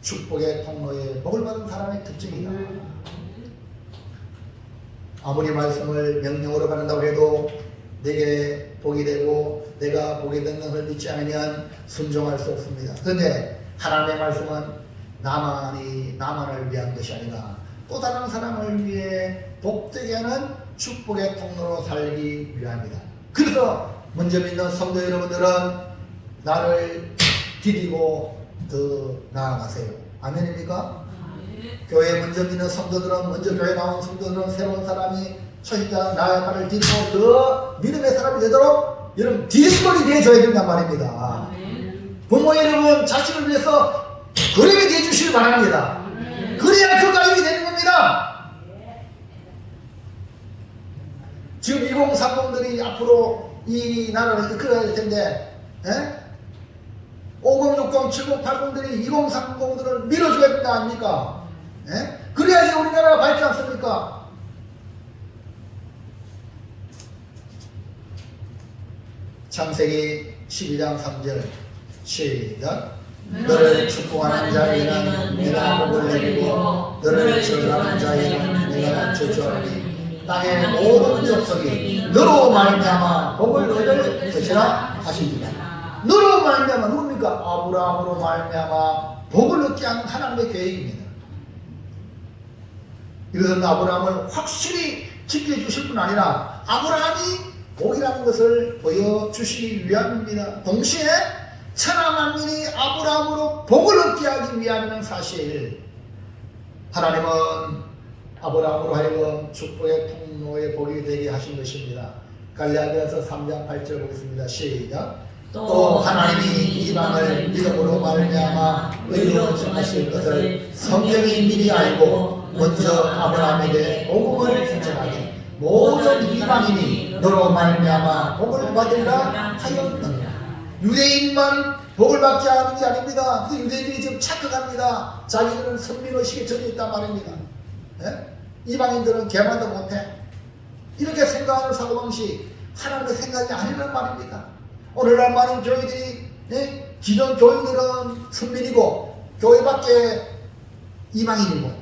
축복의 통로에 복을 받은 사람의 특징이다. 아무리 말씀을 명령으로 받는다고 해도 내게 복이 되고 내가 복이 되는 것을 믿지 않으면 순종할 수 없습니다. 그런데 하나님의 말씀은 나만을 위한 것이 아니라 또 다른 사람을 위해 복되게 하는 축복의 통로로 살기 위함이다. 그래서 먼저 믿는 성도 여러분들은 나를 디디고 더 나아가세요. 아멘입니까? 교회 먼저 믿는 성도들은, 먼저 교회 나온 성도들은 새로운 사람이 초신자 나의 발을 디디고 더 믿음의 사람이 되도록 여러분 디딤돌이 되어줘야 된단 말입니다. 부모 여러분 자식을 위해서 그림이 되어주시길 바랍니다. 그래야 그 가족이 되는 겁니다. 지금 2030들이 앞으로 이 나라를 이끌어야 될 텐데 5060, 7080들이 2030들을 밀어줘야 된다 아닙니까? 그래야지 우리나라가 밝지 않습니까? 창세기 12장 3절 시작. 너를 축복하는 자에게는 내가 복을 내리고 너를 저주하는 자에게는 내가 저주하리니 땅의 모든 족속이 너로 말미암아 복을 얻을 것이라 하십니다. 너로 말미암아 누굽니까? 아브라함으로 말미암아 복을 얻게 하는 하나님의 계획입니다. 이것은 아브라함을 확실히 지켜주실 뿐 아니라 아브라함이 복이라는 것을 보여주시기 위함입니다. 동시에 천하 만민이 아브라함으로 복을 얻게 하기 위함이라는 사실. 하나님은 아브라함으로 하여금 축복의 통로에 복이 되게 하신 것입니다. 갈라디아서 3장 8절 보겠습니다. 시작. 또 하나님이 이방을 믿음으로 말미암아 의로 정하실 것을 성경이 미리 알고 먼저 아브라함에게 복음을 전하되 모든 이방인이 너로 말미암아 복을 받으리라 하였느니라. 유대인만 복을 받게 하는 게 아닙니다. 그 유대인들이 지금 착각합니다. 자기들은 선민의식에 젖어있단 말입니다. 이방인들은 개만도 못해. 이렇게 생각하는 사고방식 하나님의 생각이 아니란 말입니다. 오늘날 많은 교회들이 기존 교인들은 선민이고 교회 밖에 이방인이고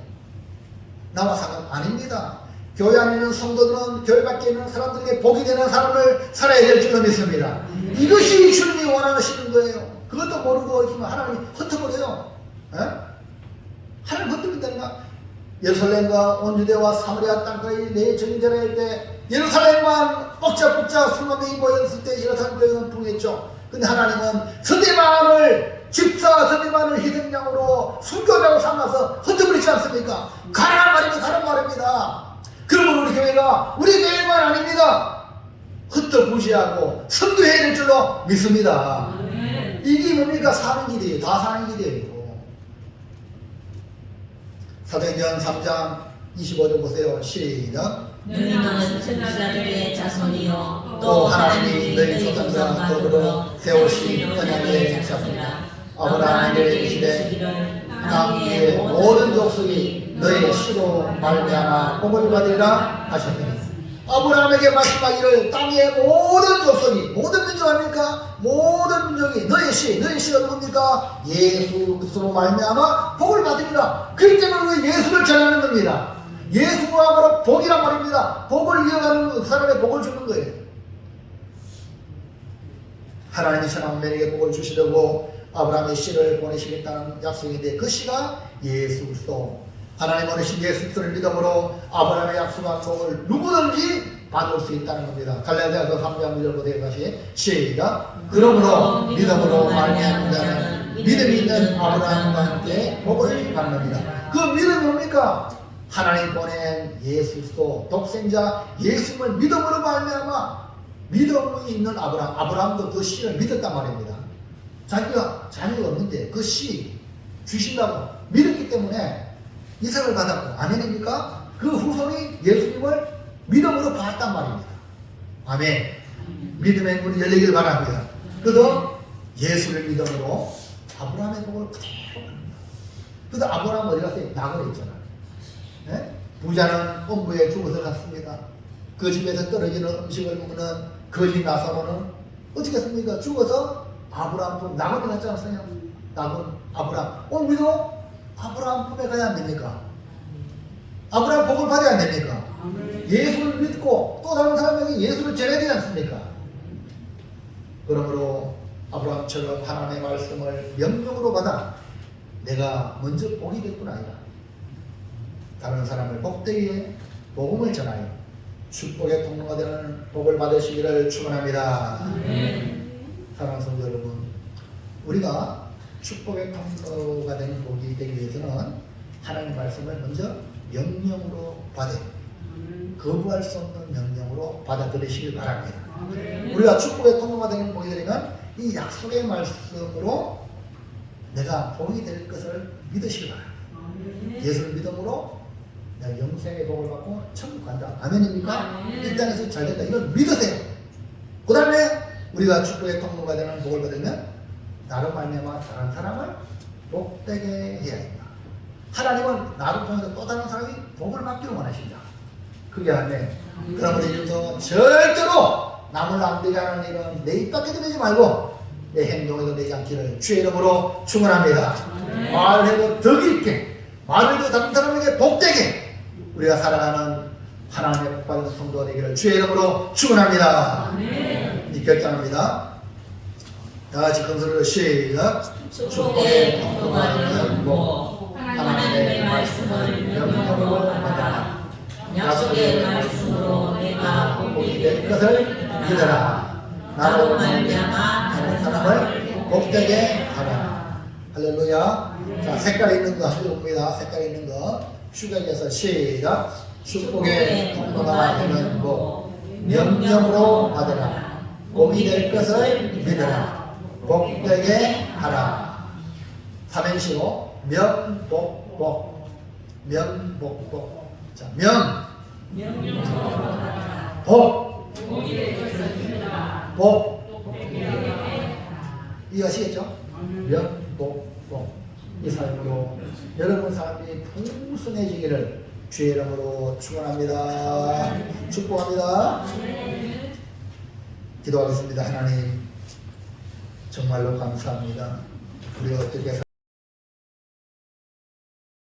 나와 상관 아닙니다. 교회 안에 있는 성도들은 교회 밖에 있는 사람들에게 복이 되는 삶을 살아야 될 줄로 믿습니다. 이것이 주님이 원하시는 거예요. 그것도 모르고 있으면 하나님이 흩어버려요. 하나님 흩어버린다니까. 예루살렘과 온 유대와 사마리아 땅까지 내 전쟁을 할 때 예루살렘만 뻑자뻑자 수만 명이 모였을 때 예루살렘 교회는 부흥했죠. 근데 하나님은 집사 서대만을 희생양으로 순교자로 삼아서 흩어버리지 않습니까? 가란 말입니다. 그러면 우리 교회만 아닙니다. 흩어부시하고 선교해야 될 줄로 믿습니다. 이게 뭡니까? 사는 길이에요. 다 사는 길이에요. 사도행전 3장 25절 보세요. 시작. 너희는 선지자들의 자손이요 또 하나님이 너희 조상과 더불어 세우신 언약의 자손이라. 아브라함에게 이르시되 땅 위의 모든 족속이 너의 씨로 말미암아 복을 받으리라 하셨더니 아브라함에게 말씀하기를 땅의 모든 족속이, 모든 민족 아닙니까? 모든 민족이 너의 씨가 누굽니까? 예수 그리스도로 말미암아 복을 받으리라. 그렇기 때문에 우리 예수를 전하는 겁니다. 예수가 바로 복이란 말입니다. 복을 이어가는 그 사람의 복을 주는 거예요. 하나님이 천하만민에게 복을 주시려고 아브라함의 씨를 보내시겠다는 약속인데 그 씨가 예수 그리스도. 하나님 어르신 예수 그리스도를 믿음으로 아브라함의 약속한 복을 누구든지 받을 수 있다는 겁니다. 갈라디아서 3장 1절부터 다시 시작. 그러므로 믿음으로 말미암는 자는 믿음이 있는 아브라함과 함께 복을 받습니다. 그 믿음이 뭡니까? 하나님 보낸 예수 그리스도 독생자 예수님을 믿음으로 말미암아 믿음이 있는 아브라함도 그 씨를 믿었단 말입니다. 자기가 자녀가 없는데 그 씨 주신다고 믿었기 때문에 이삭을 받았고, 아멘입니까? 그 후손이 예수님을 믿음으로 받았단 말입니다. 아멘. 믿음의 문이 열리길 바랍니다. 그래서 예수를 믿음으로 아브라함의 복을 그대로 받습니다. 그래서 아브라함 어디 갔어요? 나그네 있잖아요. 네? 부자는 본부에 죽어서 갔습니다. 그 집에서 떨어지는 음식을 먹는 거지 나사로는 어떻게 했습니까? 죽어서 아브라함 품 나그네 갔지 않았어요? 아브라함. 우리도 아브라함 품에 가야 안 됩니까? 아브라함 복을 받아야 안 됩니까? 예수를 믿고 또 다른 사람에게 예수를 전해야 되지 않습니까? 그러므로 아브라함처럼 하나님의 말씀을 명령으로 받아 내가 먼저 복이 됐구나 아니라 다른 사람을 복되게 복음을 전하여 축복의 통로가 되는 복을 받으시기를 축원합니다. 사랑하는 성도 여러분, 우리가 축복의 통로가 되는 복이 되기 위해서는 하나님의 말씀을 먼저 명령으로 받아 거부할 수 없는 명령으로 받아들이시길 바랍니다. 우리가 축복의 통로가 되는 복이 되려면 이 약속의 말씀으로 내가 복이 될 것을 믿으시길 바랍니다. 예수를 믿음으로 내가 영생의 복을 받고 천국 간다. 아멘입니까? 이 땅에서 잘 된다. 이걸 믿으세요. 그 다음에 우리가 축복의 통로가 되는 복을 받으면 나로 말미암아 다른 사람을 복되게 해야 한다. 하나님은 나를 통해서 또 다른 사람이 복을 받기를 원하신다. 그게 아멘. 그러므로 이제부터 절대로 남을 안 되게 하는 일은 내 입 밖에도 내지 말고 내 행동에도 내지 않기를 주의 이름으로 축원합니다. 말해도 덕이 있게, 말해도 다른 사람에게 복되게 우리가 살아가는 하나님의 복받은 성도가 되기를 주의 이름으로 축원합니다. 이 결단합니다. 다 같이 큰소리로 시작. 축복의 통로가 되는 복, 하나님의 말씀을 명령으로 받아 약속의 말씀으로 내가 복이 될 것을 믿어라. 나로 말미암아 다른 사람을 복되게 하라. 할렐루야. 자, 색깔 있는 거 한번 봅니다. 색깔 있는 거 슈가에서 시작. 축복의 통로가 되는 복, 명령으로 받으라. 복이 될 것을 믿어라. 복되게 하라. 삼행시로 명복복, 명복복. 자, 복, 복. 이해하시겠죠? 명복복. 이 삶으로 여러분 삶이 풍성해지기를 주의 이름으로 축원합니다. 축복합니다. 기도하겠습니다. 하나님 정말로 감사합니다. 우리가 어떻게